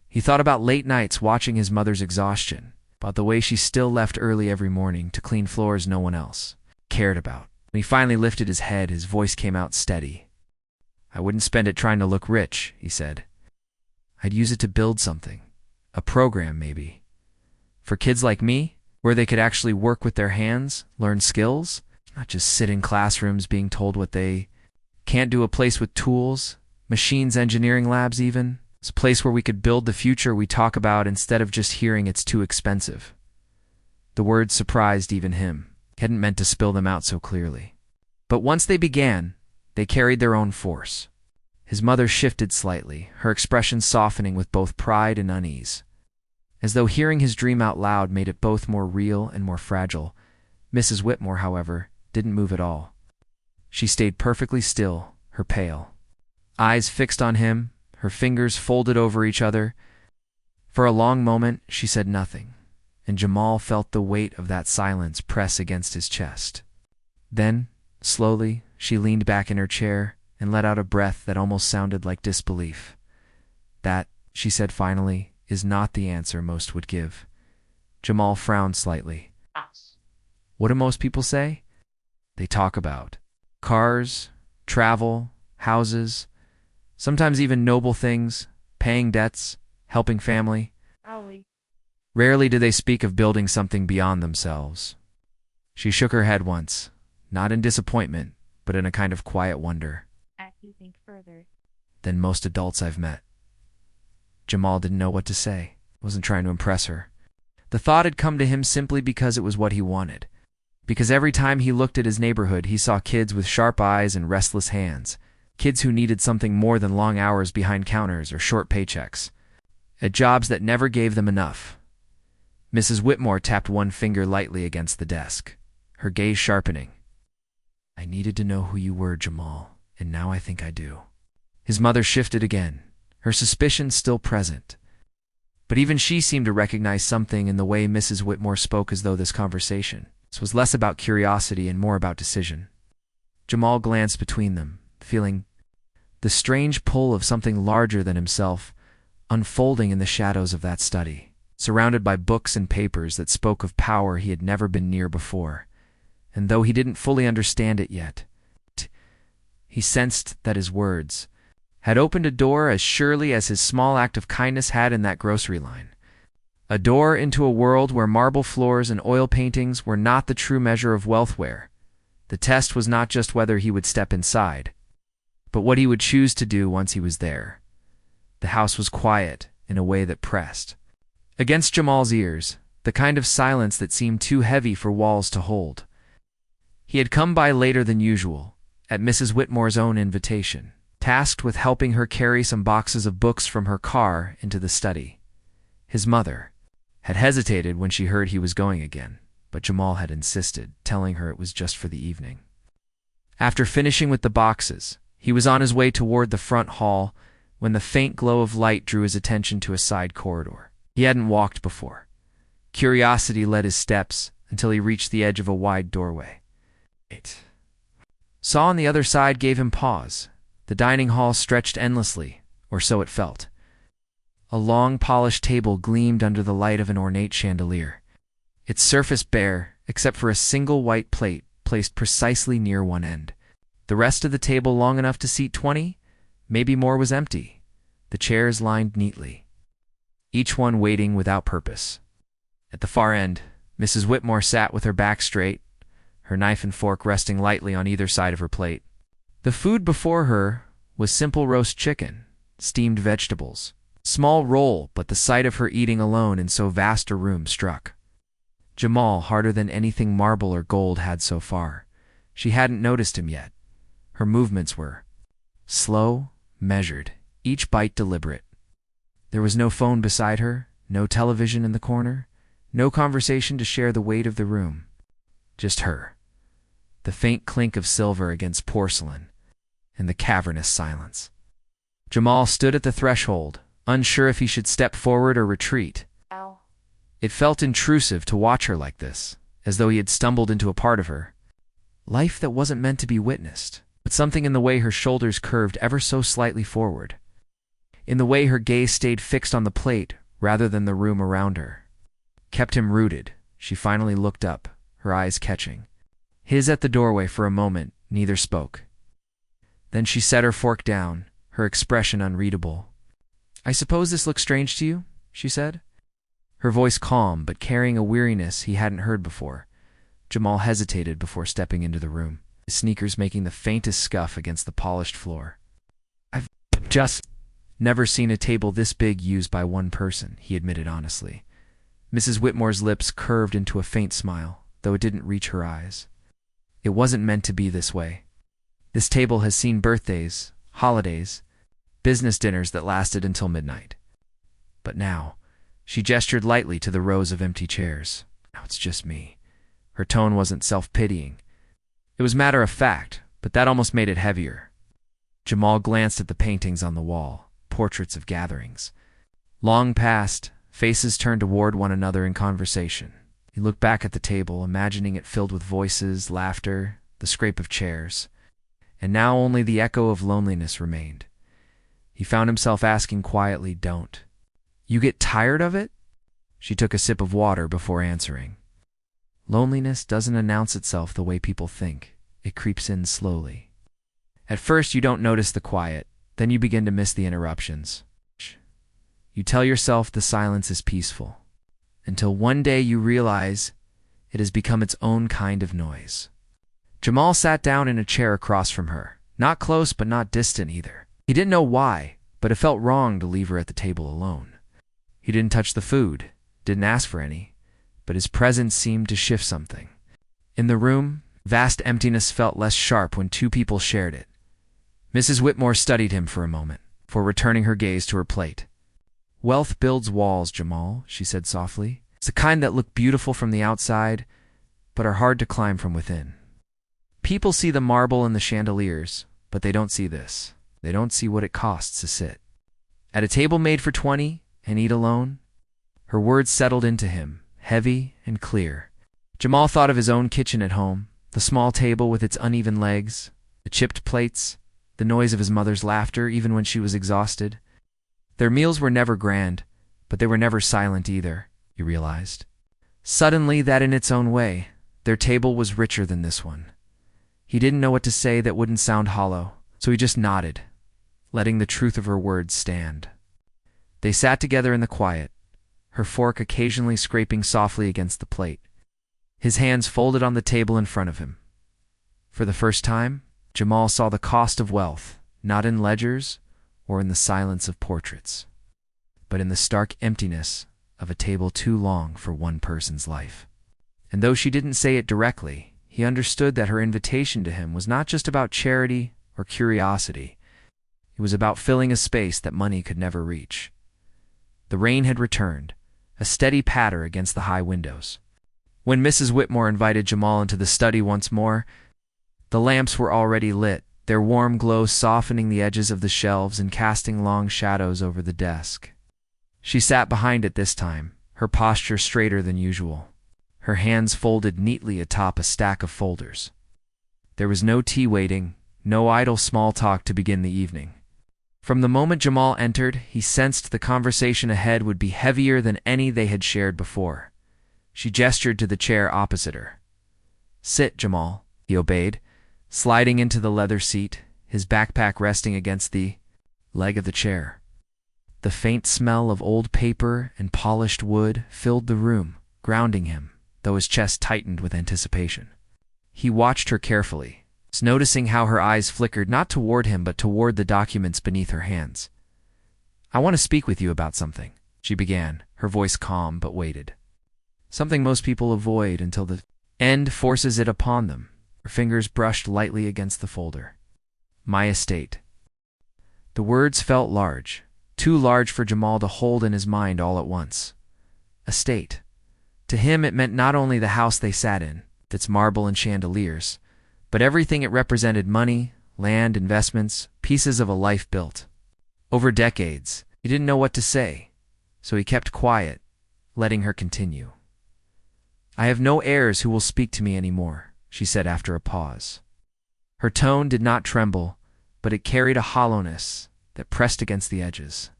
He thought about late nights watching his mother's exhaustion, about the way she still left early every morning to clean floors no one else cared about. When he finally lifted his head, his voice came out steady. "I wouldn't spend it trying to look rich," he said. "I'd use it to build something, a program maybe. For kids like me, where they could actually work with their hands, learn skills, not just sit in classrooms being told what they can't do. A place with tools, machines, engineering labs even. It's a place where we could build the future we talk about instead of just hearing it's too expensive." The words surprised even him. He hadn't meant to spill them out so clearly. But once they began, they carried their own force. His mother shifted slightly, her expression softening with both pride and unease. As though hearing his dream out loud made it both more real and more fragile. Mrs. Whitmore, however, didn't move at all. She stayed perfectly still, her pale eyes fixed on him, her fingers folded over each other. For a long moment, she said nothing, and Jamal felt the weight of that silence press against his chest. Then, slowly, she leaned back in her chair and let out a breath that almost sounded like disbelief. "That," she said finally, "is not the answer most would give." Jamal frowned slightly. "What do most people say?" "They talk about cars, travel, houses, sometimes even noble things, paying debts, helping family. Rarely do they speak of building something beyond themselves." She shook her head once, not in disappointment, but in a kind of quiet wonder. "You think further "Than most adults I've met." Jamal didn't know what to say, wasn't trying to impress her. The thought had come to him simply because it was what he wanted. Because every time he looked at his neighborhood, he saw kids with sharp eyes and restless hands, kids who needed something more than long hours behind counters or short paychecks, at jobs that never gave them enough. Mrs. Whitmore tapped one finger lightly against the desk, her gaze sharpening. "I needed to know who you were, Jamal, and now I think I do." His mother shifted again, her suspicion still present. But even she seemed to recognize something in the way Mrs. Whitmore spoke, as though this conversation was less about curiosity and more about decision. Jamal glanced between them, feeling the strange pull of something larger than himself unfolding in the shadows of that study. surrounded by books and papers that spoke of power he had never been near before. And though he didn't fully understand it yet, he sensed that his words had opened a door as surely as his small act of kindness had in that grocery line. A door into a world where marble floors and oil paintings were not the true measure of wealth, where the test was not just whether he would step inside, but what he would choose to do once he was there. The house was quiet in a way that pressed against Jamal's ears, the kind of silence that seemed too heavy for walls to hold. He had come by later than usual, at Mrs. Whitmore's own invitation, tasked with helping her carry some boxes of books from her car into the study. His mother had hesitated when she heard he was going again, but Jamal had insisted, telling her it was just for the evening. After finishing with the boxes, he was on his way toward the front hall when the faint glow of light drew his attention to a side corridor. He hadn't walked before. Curiosity led his steps until he reached the edge of a wide doorway. Saw on the other side gave him pause. The dining hall stretched endlessly, or so it felt. A long, polished table gleamed under the light of an ornate chandelier, its surface bare except for a single white plate placed precisely near one end. The rest of the table, long enough to seat 20, maybe more, was empty, the chairs lined neatly, each one waiting without purpose. At the far end, Mrs. Whitmore sat with her back straight, her knife and fork resting lightly on either side of her plate. The food before her was simple roast chicken, steamed vegetables, small roll, but the sight of her eating alone in so vast a room struck Jamal harder than anything marble or gold had so far. She hadn't noticed him yet. Her movements were slow, measured, each bite deliberate. There was no phone beside her, no television in the corner, no conversation to share the weight of the room. Just her, the faint clink of silver against porcelain, and the cavernous silence. Jamal stood at the threshold, unsure if he should step forward or retreat. Ow. It felt intrusive to watch her like this, as though he had stumbled into a part of her life that wasn't meant to be witnessed, but something in the way her shoulders curved ever so slightly forward, in the way her gaze stayed fixed on the plate rather than the room around her, kept him rooted. She finally looked up, her eyes catching his at the doorway. For a moment, neither spoke. Then she set her fork down, her expression unreadable. "I suppose this looks strange to you?" she said, her voice calm but carrying a weariness he hadn't heard before. Jamal hesitated before stepping into the room, his sneakers making the faintest scuff against the polished floor. "I've just never seen a table this big used by one person," he admitted honestly. Mrs. Whitmore's lips curved into a faint smile, though it didn't reach her eyes. "It wasn't meant to be this way. This table has seen birthdays, holidays, business dinners that lasted until midnight. But now," she gestured lightly to the rows of empty chairs, "now it's just me." Her tone wasn't self-pitying. It was matter of fact, but that almost made it heavier. Jamal glanced at the paintings on the wall, portraits of gatherings. Long past, faces turned toward one another in conversation. He looked back at the table, imagining it filled with voices, laughter, the scrape of chairs. And now only the echo of loneliness remained. He found himself asking quietly, "Don't you get tired of it?" She took a sip of water before answering. "Loneliness doesn't announce itself the way people think. It creeps in slowly. At first you don't notice the quiet, then you begin to miss the interruptions. You tell yourself the silence is peaceful, until one day you realize it has become its own kind of noise." Jamal sat down in a chair across from her, not close but not distant either. He didn't know why, but it felt wrong to leave her at the table alone. He didn't touch the food, didn't ask for any, but his presence seemed to shift something. In the room, vast emptiness felt less sharp when two people shared it. Mrs. Whitmore studied him for a moment, before returning her gaze to her plate. "Wealth builds walls, Jamal," she said softly. "It's the kind that look beautiful from the outside, but are hard to climb from within. People see the marble and the chandeliers, but they don't see this. They don't see what it costs to sit at a table made for 20 and eat alone." Her words settled into him, heavy and clear. Jamal thought of his own kitchen at home, the small table with its uneven legs, the chipped plates, the noise of his mother's laughter even when she was exhausted. Their meals were never grand, but they were never silent either. he realized. Suddenly, that in its own way, their table was richer than this one. He didn't know what to say that wouldn't sound hollow, so he just nodded, letting the truth of her words stand. They sat together in the quiet, her fork occasionally scraping softly against the plate, his hands folded on the table in front of him. For the first time, Jamal saw the cost of wealth, not in ledgers or in the silence of portraits, but in the stark emptiness of a table too long for one person's life. And though she didn't say it directly, he understood that her invitation to him was not just about charity or curiosity. It was about filling a space that money could never reach. The rain had returned, a steady patter against the high windows. When Mrs. Whitmore invited Jamal into the study once more, the lamps were already lit, their warm glow softening the edges of the shelves and casting long shadows over the desk. She sat behind it this time, her posture straighter than usual, her hands folded neatly atop a stack of folders. There was no tea waiting, no idle small talk to begin the evening. From the moment Jamal entered, he sensed the conversation ahead would be heavier than any they had shared before. She gestured to the chair opposite her. "Sit, Jamal," he obeyed, sliding into the leather seat, his backpack resting against the leg of the chair. The faint smell of old paper and polished wood filled the room, grounding him, though his chest tightened with anticipation. He watched her carefully, noticing how her eyes flickered not toward him but toward the documents beneath her hands. "I want to speak with you about something," she began, her voice calm but weighted. "Something most people avoid until the end forces it upon them." Her fingers brushed lightly against the folder. "My estate." The words felt large, too large for Jamal to hold in his mind all at once. Estate. To him it meant not only the house they sat in, with its marble and chandeliers, but everything it represented: money, land, investments, pieces of a life built. Over decades, he didn't know what to say, so he kept quiet, letting her continue. "I have no heirs who will speak to me anymore," she said after a pause. Her tone did not tremble, but it carried a hollowness that pressed against the edges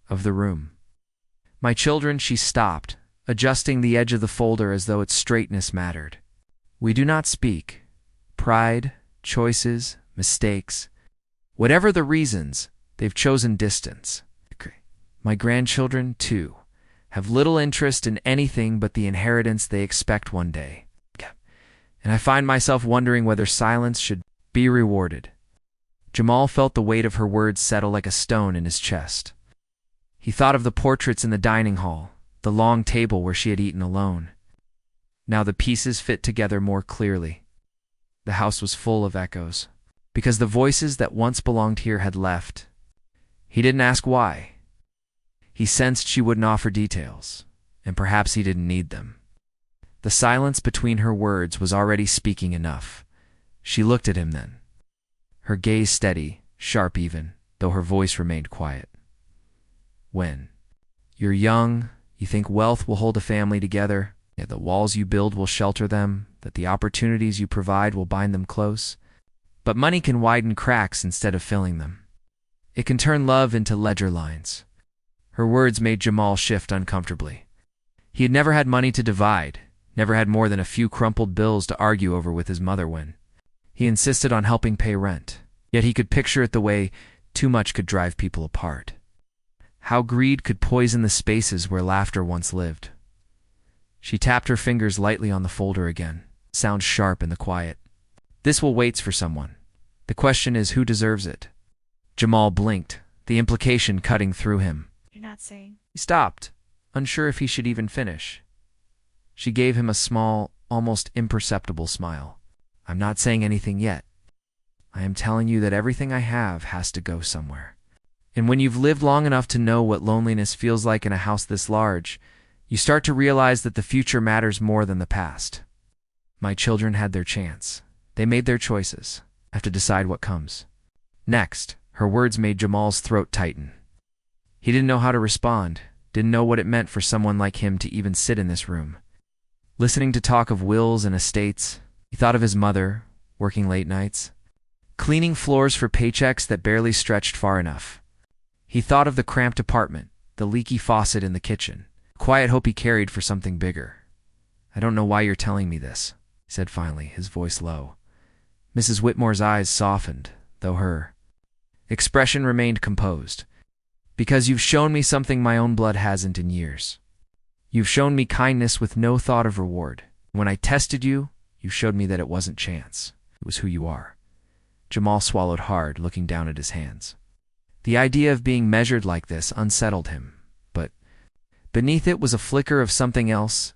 of the room. "My children," she stopped, adjusting the edge of the folder as though its straightness mattered. "We do not speak. Pride, choices, mistakes. Whatever the reasons, they've chosen distance. My grandchildren, too, have little interest in anything but the inheritance they expect one day. And I find myself wondering whether silence should be rewarded." Jamal felt the weight of her words settle like a stone in his chest. He thought of the portraits in the dining hall, the long table where she had eaten alone. Now the pieces fit together more clearly. The house was full of echoes, because the voices that once belonged here had left. He didn't ask why. He sensed she wouldn't offer details, and perhaps he didn't need them. The silence between her words was already speaking enough. She looked at him then, her gaze steady, sharp even, though her voice remained quiet. "When you're young, you think wealth will hold a family together, that the walls you build will shelter them, that the opportunities you provide will bind them close. But money can widen cracks instead of filling them. It can turn love into ledger lines." Her words made Jamal shift uncomfortably. He had never had money to divide, never had more than a few crumpled bills to argue over with his mother when he insisted on helping pay rent. Yet he could picture it the way too much could drive people apart. How greed could poison the spaces where laughter once lived. She tapped her fingers lightly on the folder again, sound sharp in the quiet. "This will wait for someone. The question is, who deserves it?" Jamal blinked, the implication cutting through him. "You're not saying..." He stopped, unsure if he should even finish. She gave him a small, almost imperceptible smile. "I'm not saying anything yet. I am telling you that everything I have has to go somewhere. And when you've lived long enough to know what loneliness feels like in a house this large, you start to realize that the future matters more than the past. My children had their chance. They made their choices. I have to decide what comes next." Her words made Jamal's throat tighten. He didn't know how to respond, didn't know what it meant for someone like him to even sit in this room. Listening to talk of wills and estates, he thought of his mother, working late nights, cleaning floors for paychecks that barely stretched far enough. He thought of the cramped apartment, the leaky faucet in the kitchen, Quiet hope he carried for something bigger. "I don't know why you're telling me this," he said finally, his voice low. Mrs. Whitmore's eyes softened, though her expression remained composed. "Because you've shown me something my own blood hasn't in years. You've shown me kindness with no thought of reward. When I tested you, you showed me that it wasn't chance. It was who you are." Jamal swallowed hard, looking down at his hands. The idea of being measured like this unsettled him, but beneath it was a flicker of something else,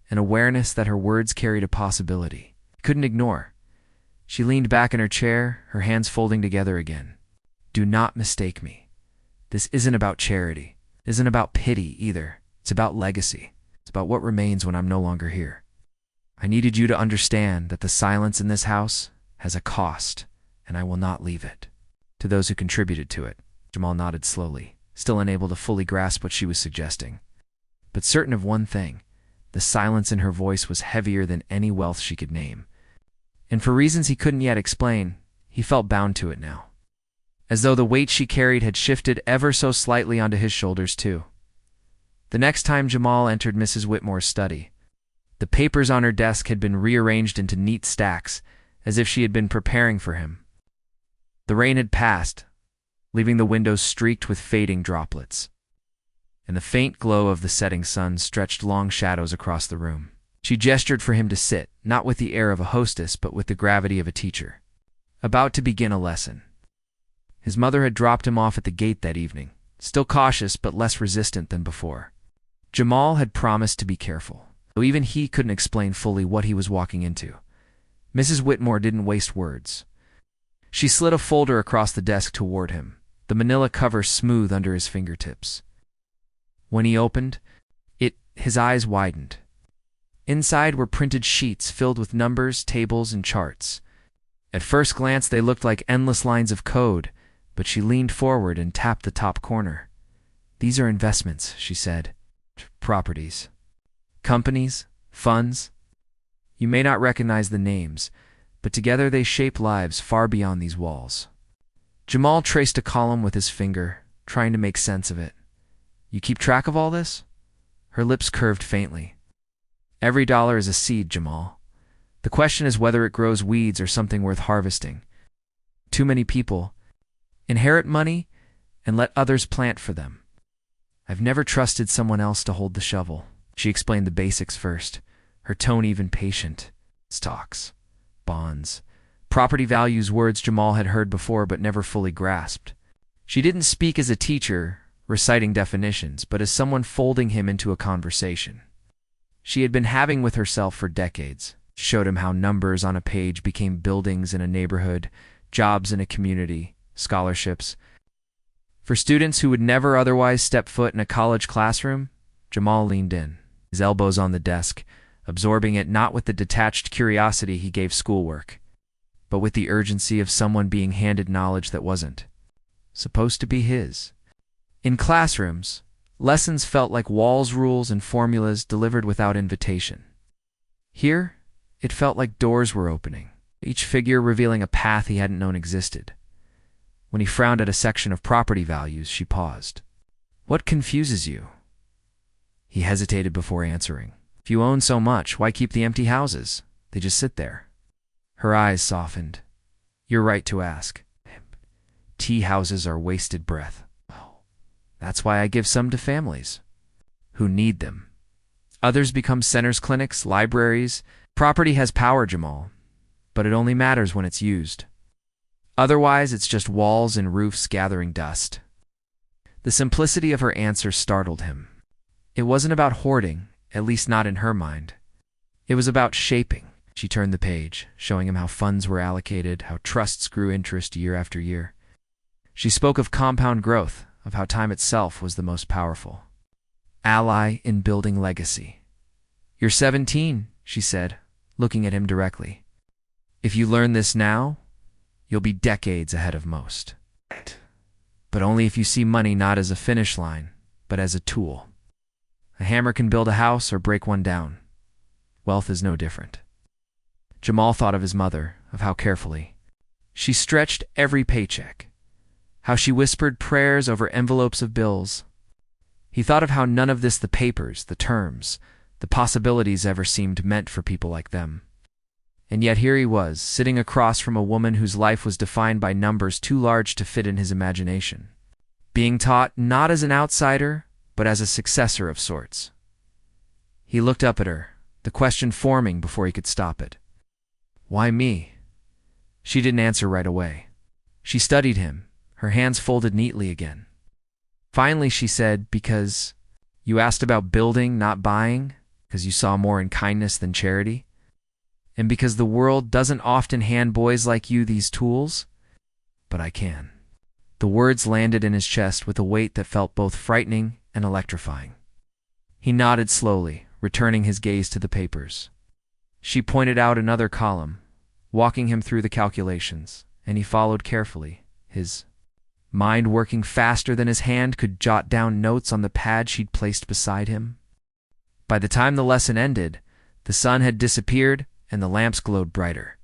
an awareness that her words carried a possibility he couldn't ignore. She leaned back in her chair, her hands folding together again. "Do not mistake me. This isn't about charity. It isn't about pity either. It's about legacy. It's about what remains when I'm no longer here. I needed you to understand that the silence in this house has a cost, and I will not leave it." To those who contributed to it, Jamal nodded slowly, still unable to fully grasp what she was suggesting. But certain of one thing, the silence in her voice was heavier than any wealth she could name. And for reasons he couldn't yet explain, he felt bound to it now. As though the weight she carried had shifted ever so slightly onto his shoulders too. The next time Jamal entered Mrs. Whitmore's study, the papers on her desk had been rearranged into neat stacks, as if she had been preparing for him. The rain had passed, leaving the windows streaked with fading droplets, and the faint glow of the setting sun stretched long shadows across the room. She gestured for him to sit, not with the air of a hostess, but with the gravity of a teacher, about to begin a lesson. His mother had dropped him off at the gate that evening, still cautious but less resistant than before. Jamal had promised to be careful, though even he couldn't explain fully what he was walking into. Mrs. Whitmore didn't waste words. She slid a folder across the desk toward him, the manila cover smooth under his fingertips. When he opened it, his eyes widened. Inside were printed sheets filled with numbers, tables, and charts. At first glance they looked like endless lines of code, but she leaned forward and tapped the top corner. "These are investments," she said. "Properties. Companies. Funds. You may not recognize the names, but together they shape lives far beyond these walls." Jamal traced a column with his finger, trying to make sense of it. "You keep track of all this?" Her lips curved faintly. "Every dollar is a seed, Jamal. The question is whether it grows weeds or something worth harvesting. Too many people inherit money and let others plant for them. I've never trusted someone else to hold the shovel." She explained the basics first, her tone even patient. Stocks, bonds, property values, words Jamal had heard before but never fully grasped. She didn't speak as a teacher, reciting definitions, but as someone folding him into a conversation she had been having with herself for decades. She showed him how numbers on a page became buildings in a neighborhood, jobs in a community, scholarships. For students who would never otherwise step foot in a college classroom, Jamal leaned in, his elbows on the desk, absorbing it not with the detached curiosity he gave schoolwork, but with the urgency of someone being handed knowledge that wasn't supposed to be his. In classrooms, lessons felt like walls, rules, and formulas delivered without invitation. Here, it felt like doors were opening, each figure revealing a path he hadn't known existed. When he frowned at a section of property values, she paused. "What confuses you?" He hesitated before answering. "If you own so much, why keep the empty houses? They just sit there." Her eyes softened. "You're right to ask. Tea houses are wasted breath. That's why I give some to families who need them. Others become centers, clinics, libraries. Property has power, Jamal, but it only matters when it's used. Otherwise, it's just walls and roofs gathering dust." The simplicity of her answer startled him. It wasn't about hoarding, at least not in her mind. It was about shaping. She turned the page, showing him how funds were allocated, how trusts grew interest year after year. She spoke of compound growth, of how time itself was the most powerful ally in building legacy. "You're 17, she said, looking at him directly. "If you learn this now, you'll be decades ahead of most. But only if you see money not as a finish line, but as a tool. A hammer can build a house or break one down. Wealth is no different." Jamal thought of his mother, of how carefully she stretched every paycheck, how she whispered prayers over envelopes of bills. He thought of how none of this, the papers, the terms, the possibilities, ever seemed meant for people like them. And yet here he was, sitting across from a woman whose life was defined by numbers too large to fit in his imagination, being taught not as an outsider, but as a successor of sorts. He looked up at her, the question forming before he could stop it. Why me? She didn't answer right away. She studied him, her hands folded neatly again. Finally she said, because you asked about building, not buying, because you saw more in kindness than charity, and because the world doesn't often hand boys like you these tools, but I can. The words landed in his chest with a weight that felt both frightening and electrifying. He nodded slowly, returning his gaze to the papers. She pointed out another column, walking him through the calculations, and he followed carefully, his mind working faster than his hand could jot down notes on the pad she'd placed beside him. By the time the lesson ended, the sun had disappeared and the lamps glowed brighter.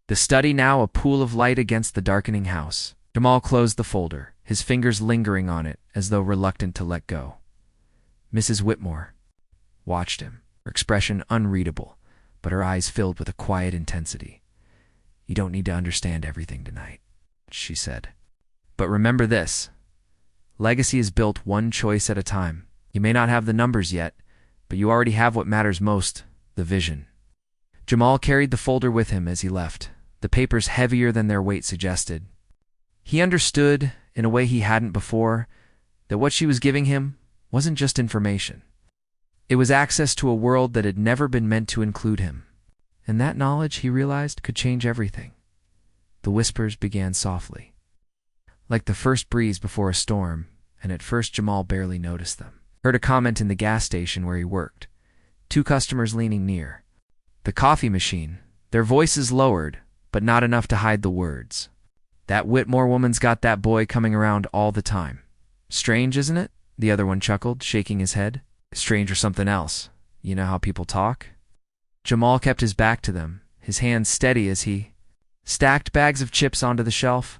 The study now a pool of light against the darkening house. Jamal closed the folder, his fingers lingering on it as though reluctant to let go. Mrs. Whitmore watched him, her expression unreadable, but her eyes filled with a quiet intensity. You don't need to understand everything tonight, she said. But remember this. Legacy is built one choice at a time. You may not have the numbers yet, but you already have what matters most, the vision. Jamal carried the folder with him as he left, the papers heavier than their weight suggested. He understood, in a way he hadn't before, that what she was giving him wasn't just information. It was access to a world that had never been meant to include him, and that knowledge, he realized, could change everything. The whispers began softly, like the first breeze before a storm, and at first Jamal barely noticed them. Heard a comment in the gas station where he worked. 2 customers leaning near. The coffee machine, their voices lowered, but not enough to hide the words. That Whitmore woman's got that boy coming around all the time. Strange, isn't it? The other one chuckled, shaking his head. Strange or something else. You know how people talk? Jamal kept his back to them, his hands steady as he stacked bags of chips onto the shelf,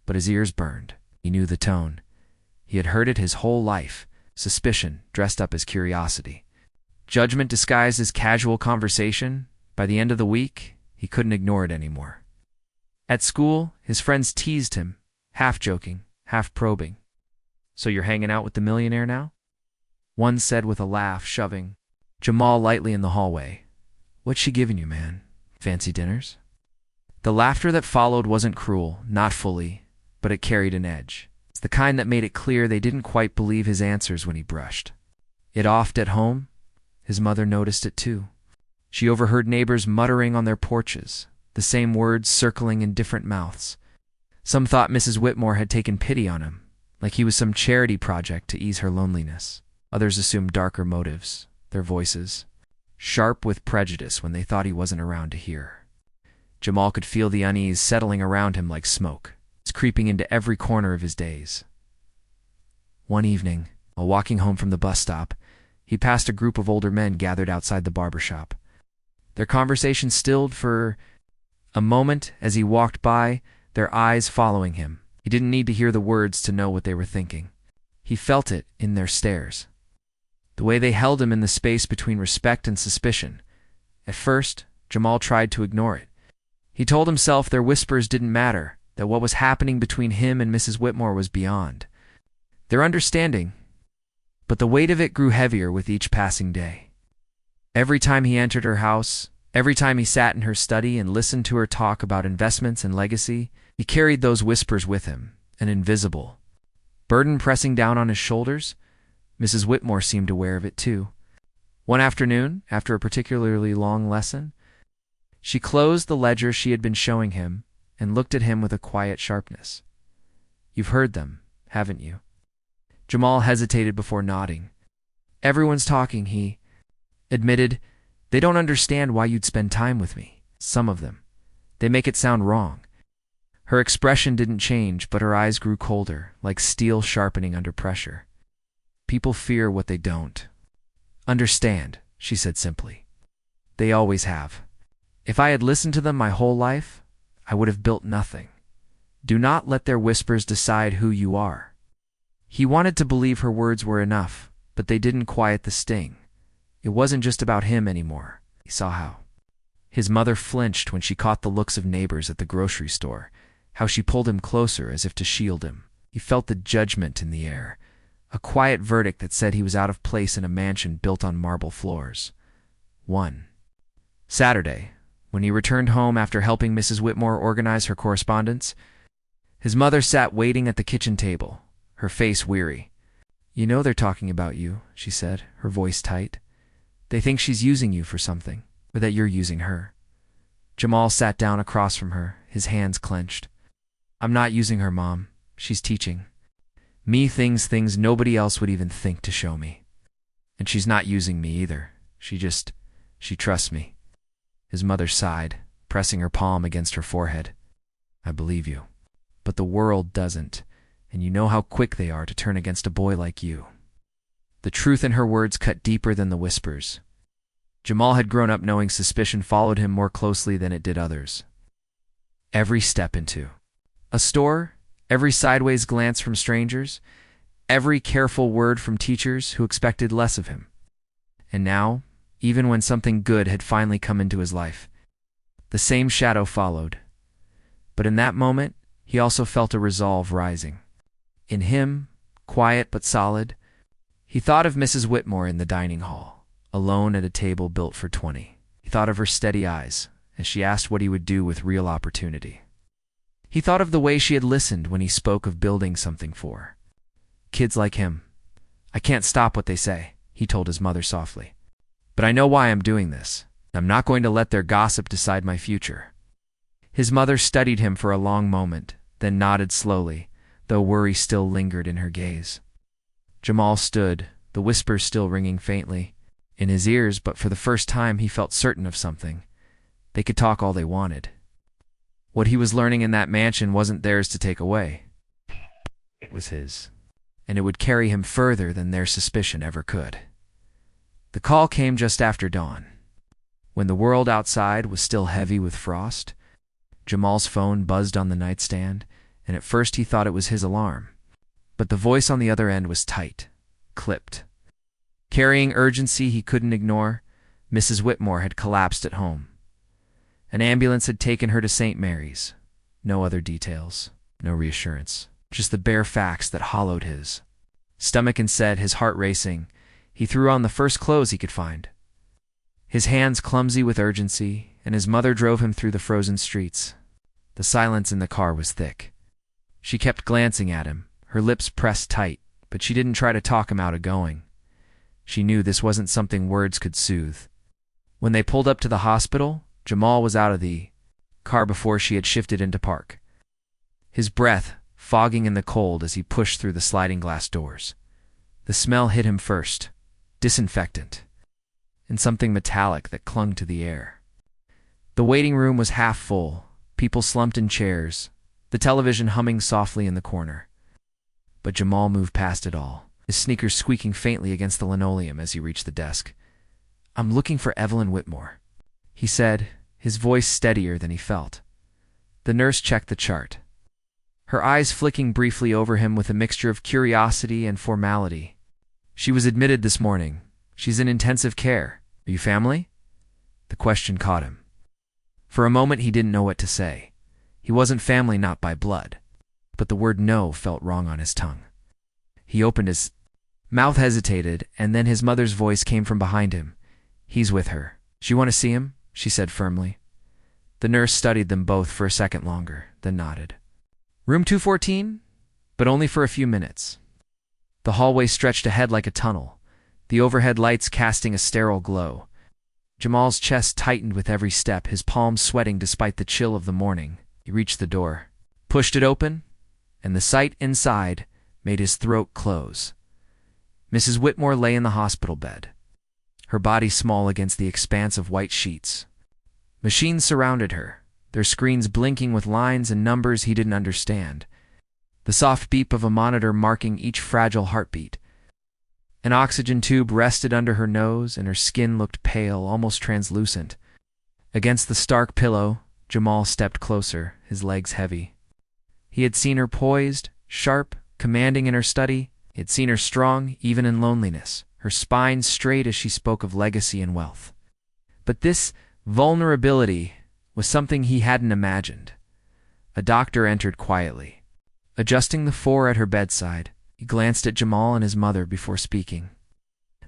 but his ears burned. He knew the tone. He had heard it his whole life, suspicion dressed up as curiosity. Judgment disguised as casual conversation. By the end of the week, he couldn't ignore it anymore. At school, his friends teased him, half joking, half probing. So you're hanging out with the millionaire now? One said with a laugh, shoving Jamal lightly in the hallway. What's she giving you, man? Fancy dinners? The laughter that followed wasn't cruel, not fully, but it carried an edge. It's the kind that made it clear they didn't quite believe his answers when he brushed it off at home. His mother noticed it too. She overheard neighbors muttering on their porches, the same words circling in different mouths. Some thought Mrs. Whitmore had taken pity on him, like he was some charity project to ease her loneliness. Others assumed darker motives, their voices sharp with prejudice when they thought he wasn't around to hear. Jamal could feel the unease settling around him like smoke. It's creeping into every corner of his days. One evening, while walking home from the bus stop, he passed a group of older men gathered outside the barber shop. Their conversation stilled for a moment as he walked by, their eyes following him. He didn't need to hear the words to know what they were thinking. He felt it in their stares, the way they held him in the space between respect and suspicion. At first, Jamal tried to ignore it. He told himself their whispers didn't matter, that what was happening between him and Mrs. Whitmore was beyond their understanding. But the weight of it grew heavier with each passing day. Every time he entered her house, every time he sat in her study and listened to her talk about investments and legacy, he carried those whispers with him, an invisible burden pressing down on his shoulders. Mrs. Whitmore seemed aware of it too. One afternoon, after a particularly long lesson, she closed the ledger she had been showing him and looked at him with a quiet sharpness. You've heard them, haven't you? Jamal hesitated before nodding. Everyone's talking, he admitted. They don't understand why you'd spend time with me. Some of them. They make it sound wrong. Her expression didn't change, but her eyes grew colder, like steel sharpening under pressure. People fear what they don't understand, she said simply. They always have. If I had listened to them my whole life, I would have built nothing. Do not let their whispers decide who you are. He wanted to believe her words were enough, but they didn't quiet the sting. It wasn't just about him anymore. He saw how. His mother flinched when she caught the looks of neighbors at the grocery store, how she pulled him closer as if to shield him. He felt the judgment in the air, a quiet verdict that said he was out of place in a mansion built on marble floors. 1. Saturday, when he returned home after helping Mrs. Whitmore organize her correspondence, his mother sat waiting at the kitchen table, her face weary. "You know they're talking about you," she said, her voice tight. "They think she's using you for something, or that you're using her." Jamal sat down across from her, his hands clenched. "I'm not using her, Mom. She's teaching me things nobody else would even think to show me. And she's not using me either. She trusts me." His mother sighed, pressing her palm against her forehead. "I believe you. But the world doesn't, and you know how quick they are to turn against a boy like you." The truth in her words cut deeper than the whispers. Jamal had grown up knowing suspicion followed him more closely than it did others. Every step into a store, every sideways glance from strangers, every careful word from teachers who expected less of him. And now, even when something good had finally come into his life, the same shadow followed. But in that moment, he also felt a resolve rising. In him, quiet but solid, he thought of Mrs. Whitmore in the dining hall, alone at a table built for 20. He thought of her steady eyes as she asked what he would do with real opportunity. He thought of the way she had listened when he spoke of building something for kids like him. "I can't stop what they say," he told his mother softly. "But I know why I'm doing this. I'm not going to let their gossip decide my future." His mother studied him for a long moment, then nodded slowly, though worry still lingered in her gaze. Jamal stood, the whispers still ringing faintly in his ears, but for the first time he felt certain of something. They could talk all they wanted. What he was learning in that mansion wasn't theirs to take away. It was his, and it would carry him further than their suspicion ever could. The call came just after dawn. When the world outside was still heavy with frost, Jamal's phone buzzed on the nightstand, and at first he thought it was his alarm. But the voice on the other end was tight, clipped. Carrying urgency he couldn't ignore, Mrs. Whitmore had collapsed at home. An ambulance had taken her to St. Mary's. No other details, no reassurance, just the bare facts that hollowed his stomach and said, his heart racing, he threw on the first clothes he could find. His hands clumsy with urgency, and his mother drove him through the frozen streets. The silence in the car was thick. She kept glancing at him, her lips pressed tight, but she didn't try to talk him out of going. She knew this wasn't something words could soothe. When they pulled up to the hospital, Jamal was out of the car before she had shifted into park, his breath fogging in the cold as he pushed through the sliding glass doors. The smell hit him first, disinfectant, and something metallic that clung to the air. The waiting room was half full, people slumped in chairs, the television humming softly in the corner. But Jamal moved past it all, his sneakers squeaking faintly against the linoleum as he reached the desk. "I'm looking for Evelyn Whitmore," he said, his voice steadier than he felt. The nurse checked the chart, her eyes flicking briefly over him with a mixture of curiosity and formality. "She was admitted this morning. She's in intensive care. Are you family?" The question caught him. For a moment he didn't know what to say. He wasn't family, not by blood, but the word no felt wrong on his tongue. He opened his mouth, hesitated, and then his mother's voice came from behind him. "He's with her. Do you want to see him?" she said firmly. The nurse studied them both for a second longer, then nodded. "Room 214?" But only for a few minutes. The hallway stretched ahead like a tunnel, the overhead lights casting a sterile glow. Jamal's chest tightened with every step, his palms sweating despite the chill of the morning. He reached the door, pushed it open, and the sight inside made his throat close. Mrs. Whitmore lay in the hospital bed, her body small against the expanse of white sheets. Machines surrounded her, their screens blinking with lines and numbers he didn't understand, the soft beep of a monitor marking each fragile heartbeat. An oxygen tube rested under her nose, and her skin looked pale, almost translucent. Against the stark pillow, Jamal stepped closer, his legs heavy. He had seen her poised, sharp, commanding in her study, He had seen her strong, even in loneliness, her spine straight as she spoke of legacy and wealth. But this vulnerability was something he hadn't imagined. A doctor entered quietly. Adjusting the four at her bedside, he glanced at Jamal and his mother before speaking.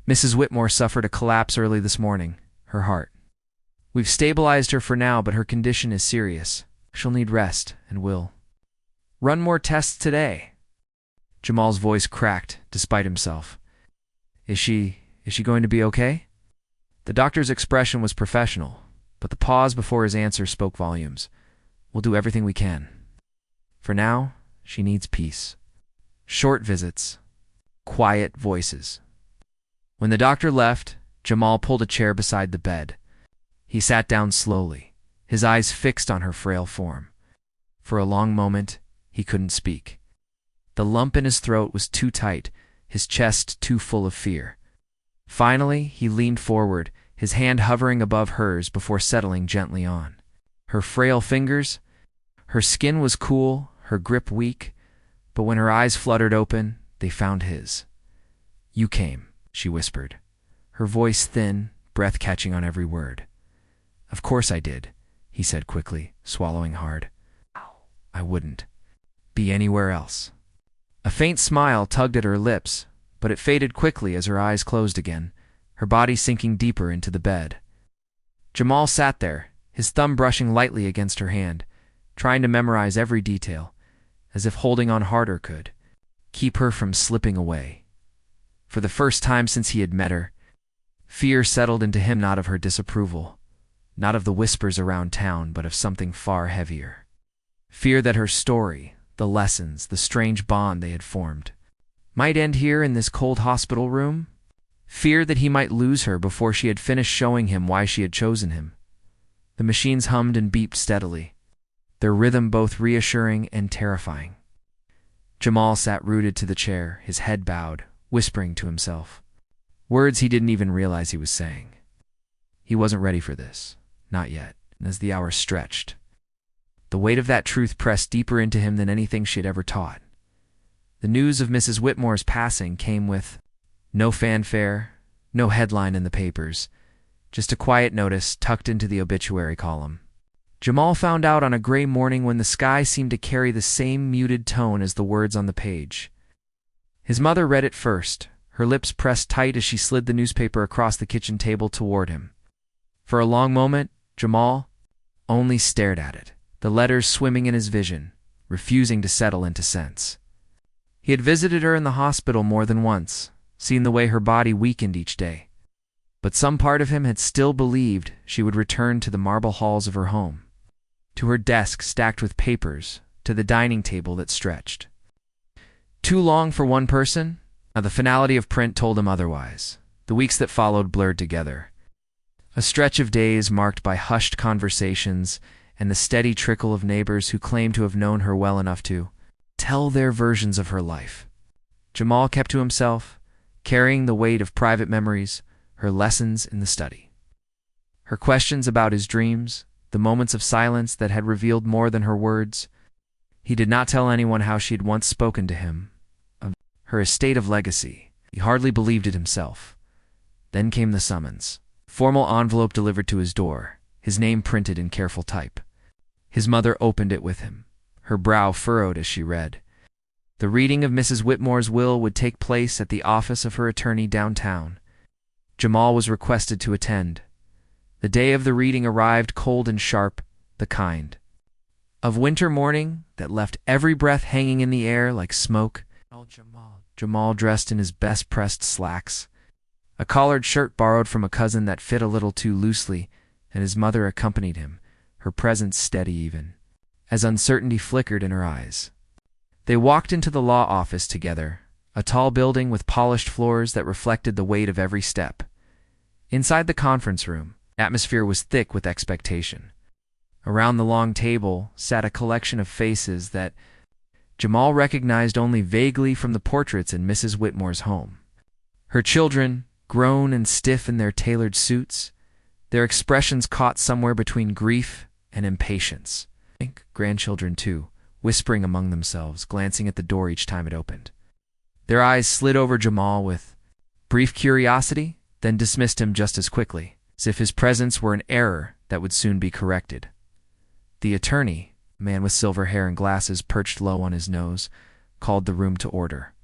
Mrs. Whitmore suffered a collapse early this morning, her heart. We've stabilized her for now, but her condition is serious. She'll need rest and will run more tests today. Jamal's voice cracked, despite himself. Is she going to be okay? The doctor's expression was professional, but the pause before his answer spoke volumes. We'll do everything we can. For now, she needs peace. Short visits, quiet voices. When the doctor left, Jamal pulled a chair beside the bed. He sat down slowly, his eyes fixed on her frail form. For a long moment, he couldn't speak. The lump in his throat was too tight, his chest too full of fear. Finally, he leaned forward, his hand hovering above hers before settling gently on her frail fingers. Her skin was cool, her grip weak, but when her eyes fluttered open, they found his. You came, she whispered, her voice thin, breath catching on every word. Of course I did, he said quickly, swallowing hard. I wouldn't be anywhere else. A faint smile tugged at her lips, but it faded quickly as her eyes closed again, her body sinking deeper into the bed. Jamal sat there, his thumb brushing lightly against her hand, trying to memorize every detail, as if holding on harder could keep her from slipping away. For the first time since he had met her, fear settled into him, not of her disapproval, not of the whispers around town, but of something far heavier. Fear that her story, the lessons, the strange bond they had formed, might end here in this cold hospital room. Fear that he might lose her before she had finished showing him why she had chosen him. The machines hummed and beeped steadily, their rhythm both reassuring and terrifying. Jamal sat rooted to the chair, his head bowed, whispering to himself, words he didn't even realize he was saying. He wasn't ready for this, not yet, and as the hours stretched, the weight of that truth pressed deeper into him than anything she had ever taught. The news of Mrs. Whitmore's passing came with no fanfare, no headline in the papers, just a quiet notice tucked into the obituary column. Jamal found out on a gray morning when the sky seemed to carry the same muted tone as the words on the page. His mother read it first, her lips pressed tight as she slid the newspaper across the kitchen table toward him. For a long moment, Jamal only stared at it, the letters swimming in his vision, refusing to settle into sense. He had visited her in the hospital more than once, seen the way her body weakened each day. But some part of him had still believed she would return to the marble halls of her home, to her desk stacked with papers, to the dining table that stretched. Too long for one person? Now the finality of print told him otherwise. The weeks that followed blurred together. A stretch of days marked by hushed conversations and the steady trickle of neighbors who claimed to have known her well enough to tell their versions of her life. Jamal kept to himself, carrying the weight of private memories, her lessons in the study, her questions about his dreams, the moments of silence that had revealed more than her words. He did not tell anyone how she had once spoken to him, of her estate of legacy. He hardly believed it himself. Then came the summons. Formal envelope delivered to his door, his name printed in careful type. His mother opened it with him, her brow furrowed as she read. The reading of Mrs. Whitmore's will would take place at the office of her attorney downtown. Jamal was requested to attend. The day of the reading arrived cold and sharp, the kind of winter morning that left every breath hanging in the air like smoke. Jamal dressed in his best pressed slacks, a collared shirt borrowed from a cousin that fit a little too loosely, and his mother accompanied him, her presence steady even, as uncertainty flickered in her eyes. They walked into the law office together, a tall building with polished floors that reflected the weight of every step. Inside the conference room, atmosphere was thick with expectation. Around the long table sat a collection of faces that Jamal recognized only vaguely from the portraits in Mrs. Whitmore's home. Her children, grown and stiff in their tailored suits, their expressions caught somewhere between grief and impatience. Grandchildren, too, whispering among themselves, glancing at the door each time it opened. Their eyes slid over Jamal with brief curiosity, then dismissed him just as quickly, as if his presence were an error that would soon be corrected. The attorney, a man with silver hair and glasses perched low on his nose, called the room to order.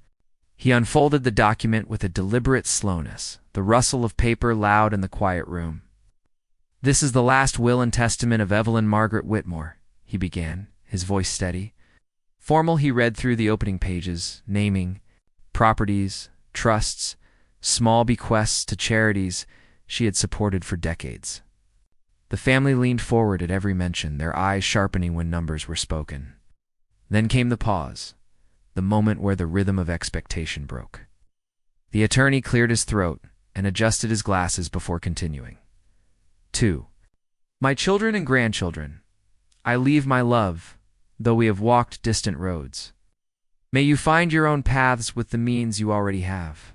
He unfolded the document with a deliberate slowness, the rustle of paper loud in the quiet room. "This is the last will and testament of Evelyn Margaret Whitmore," he began, his voice steady. Formal, he read through the opening pages, naming properties, trusts, small bequests to charities she had supported for decades. The family leaned forward at every mention, their eyes sharpening when numbers were spoken. Then came the pause, the moment where the rhythm of expectation broke. The attorney cleared his throat and adjusted his glasses before continuing. 2. My children and grandchildren, I leave my love, though we have walked distant roads. May you find your own paths with the means you already have.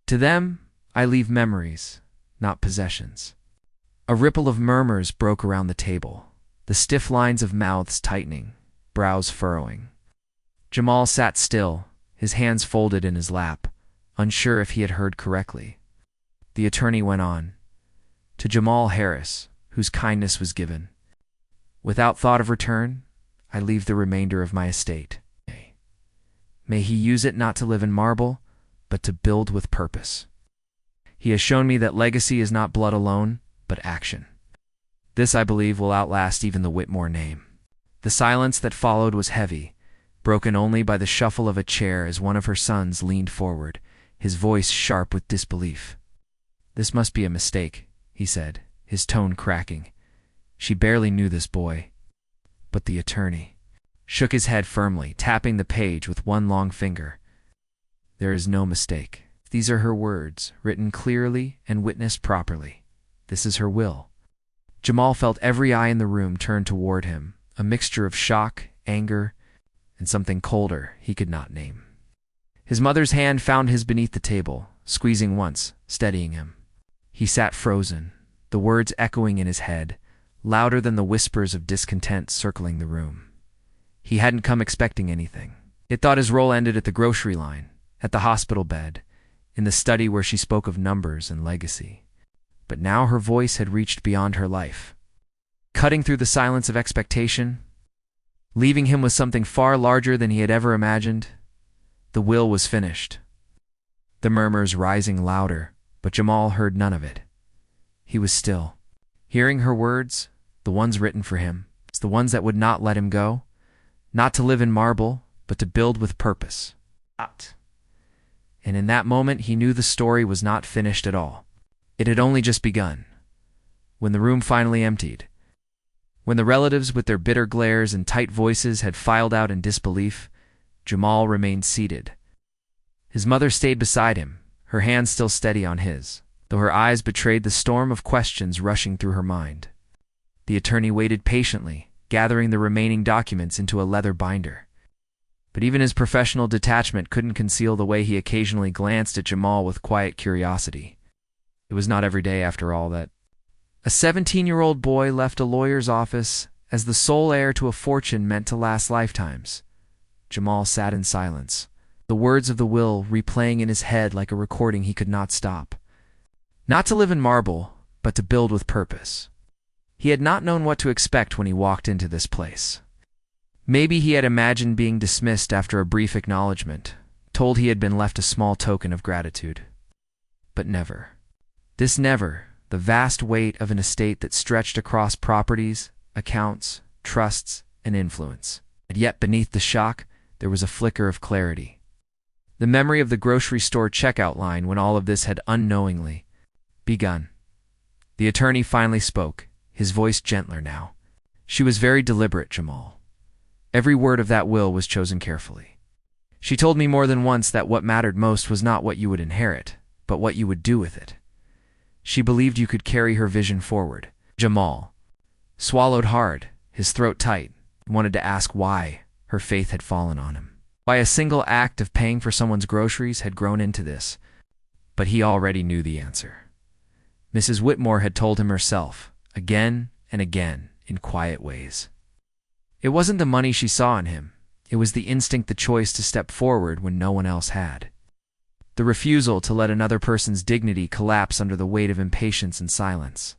To them, I leave memories, not possessions. A ripple of murmurs broke around the table, the stiff lines of mouths tightening, brows furrowing. Jamal sat still, his hands folded in his lap, unsure if he had heard correctly. The attorney went on. To Jamal Harris, whose kindness was given. Without thought of return, I leave the remainder of my estate. May he use it not to live in marble, but to build with purpose. He has shown me that legacy is not blood alone, but action. This, I believe, will outlast even the Whitmore name. The silence that followed was heavy, broken only by the shuffle of a chair as one of her sons leaned forward, his voice sharp with disbelief. This must be a mistake, he said, his tone cracking. She barely knew this boy. But the attorney shook his head firmly, tapping the page with one long finger. There is no mistake. These are her words, written clearly and witnessed properly. This is her will. Jamal felt every eye in the room turn toward him, a mixture of shock, anger, and something colder he could not name. His mother's hand found his beneath the table, squeezing once, steadying him. He sat frozen, the words echoing in his head, louder than the whispers of discontent circling the room. He hadn't come expecting anything. He thought his role ended at the grocery line, at the hospital bed, in the study where she spoke of numbers and legacy. But now her voice had reached beyond her life, cutting through the silence of expectation, leaving him with something far larger than he had ever imagined. The will was finished. The murmurs rising louder, but Jamal heard none of it. He was still, hearing her words, the ones written for him, the ones that would not let him go, not to live in marble, but to build with purpose. And in that moment he knew the story was not finished at all. It had only just begun. When the room finally emptied, when the relatives with their bitter glares and tight voices had filed out in disbelief, Jamal remained seated. His mother stayed beside him, her hand still steady on his, though her eyes betrayed the storm of questions rushing through her mind. The attorney waited patiently, gathering the remaining documents into a leather binder. But even his professional detachment couldn't conceal the way he occasionally glanced at Jamal with quiet curiosity. It was not every day, after all, that a 17-year-old boy left a lawyer's office as the sole heir to a fortune meant to last lifetimes. Jamal sat in silence, the words of the will replaying in his head like a recording he could not stop. Not to live in marble, but to build with purpose. He had not known what to expect when he walked into this place. Maybe he had imagined being dismissed after a brief acknowledgement, told he had been left a small token of gratitude. But never. This never, the vast weight of an estate that stretched across properties, accounts, trusts, and influence. And yet beneath the shock, there was a flicker of clarity. The memory of the grocery store checkout line when all of this had unknowingly begun. The attorney finally spoke, his voice gentler now. She was very deliberate, Jamal. Every word of that will was chosen carefully. She told me more than once that what mattered most was not what you would inherit, but what you would do with it. She believed you could carry her vision forward. Jamal swallowed hard, his throat tight, wanted to ask why her faith had fallen on him. Why a single act of paying for someone's groceries had grown into this. But he already knew the answer. Mrs. Whitmore had told him herself, again and again, in quiet ways. It wasn't the money she saw in him, It was the instinct, the choice to step forward when no one else had. The refusal to let another person's dignity collapse under the weight of impatience and silence.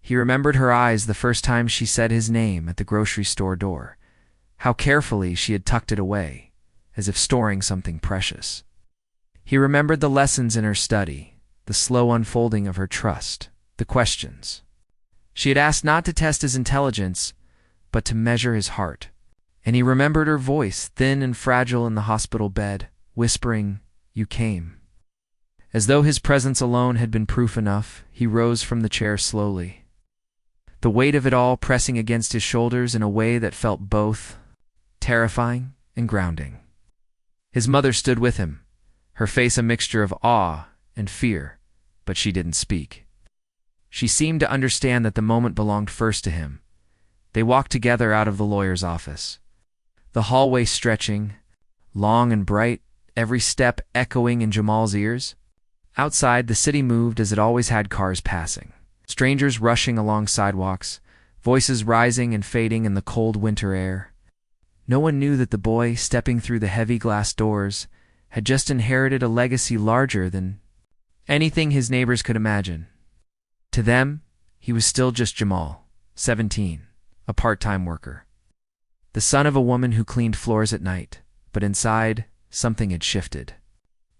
He remembered her eyes the first time she said his name at the grocery store door. How carefully she had tucked it away, as if storing something precious. He remembered the lessons in her study, the slow unfolding of her trust, the questions. She had asked not to test his intelligence, but to measure his heart. And he remembered her voice, thin and fragile in the hospital bed, whispering, "You came." As though his presence alone had been proof enough, he rose from the chair slowly, the weight of it all pressing against his shoulders in a way that felt both terrifying and grounding. His mother stood with him, her face a mixture of awe and fear, but she didn't speak. She seemed to understand that the moment belonged first to him. They walked together out of the lawyer's office, the hallway stretching, long and bright, every step echoing in Jamal's ears. Outside, the city moved as it always had, cars passing, strangers rushing along sidewalks, voices rising and fading in the cold winter air. No one knew that the boy, stepping through the heavy glass doors, had just inherited a legacy larger than anything his neighbors could imagine. To them, he was still just Jamal, 17, a part-time worker, the son of a woman who cleaned floors at night, but inside, something had shifted.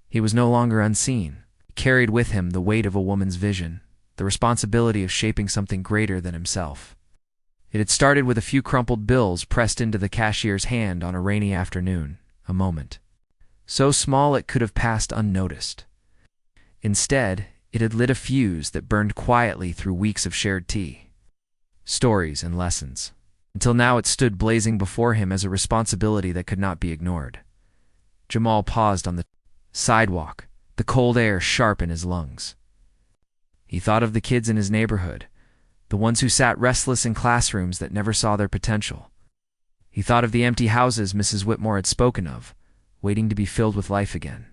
He was no longer unseen. He carried with him the weight of a woman's vision, the responsibility of shaping something greater than himself. It had started with a few crumpled bills pressed into the cashier's hand on a rainy afternoon, a moment so small it could have passed unnoticed. Instead, it had lit a fuse that burned quietly through weeks of shared tea, stories and lessons, until now it stood blazing before him as a responsibility that could not be ignored. Jamal paused on the sidewalk, the cold air sharp in his lungs. He thought of the kids in his neighborhood, the ones who sat restless in classrooms that never saw their potential. He thought of the empty houses Mrs. Whitmore had spoken of, waiting to be filled with life again.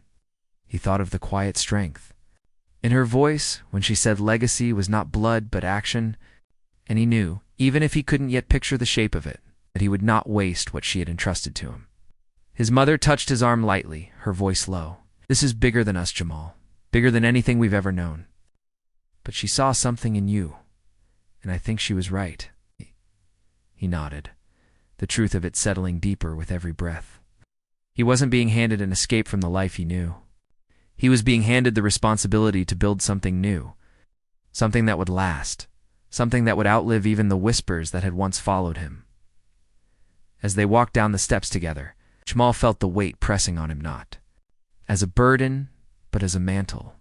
He thought of the quiet strength in her voice when she said legacy was not blood but action, and he knew, even if he couldn't yet picture the shape of it, that he would not waste what she had entrusted to him. His mother touched his arm lightly, her voice low. "This is bigger than us, Jamal. Bigger than anything we've ever known. But she saw something in you, and I think she was right." He nodded, the truth of it settling deeper with every breath. He wasn't being handed an escape from the life he knew. He was being handed the responsibility to build something new, something that would last, something that would outlive even the whispers that had once followed him. As they walked down the steps together, Jamal felt the weight pressing on him, not as a burden, but as a mantle.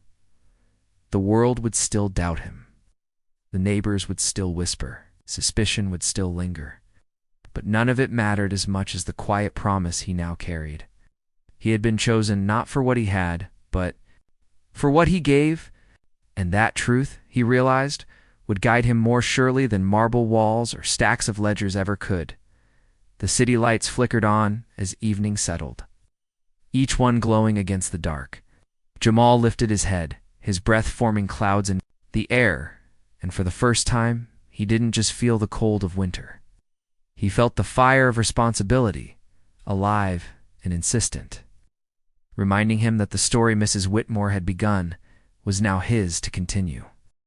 The world would still doubt him. The neighbors would still whisper. Suspicion would still linger. But none of it mattered as much as the quiet promise he now carried. He had been chosen not for what he had, but for what he gave, and that truth, he realized, would guide him more surely than marble walls or stacks of ledgers ever could. The city lights flickered on as evening settled, each one glowing against the dark. Jamal lifted his head, his breath forming clouds in the air, and for the first time, he didn't just feel the cold of winter. He felt the fire of responsibility, alive and insistent, reminding him that the story Mrs. Whitmore had begun was now his to continue.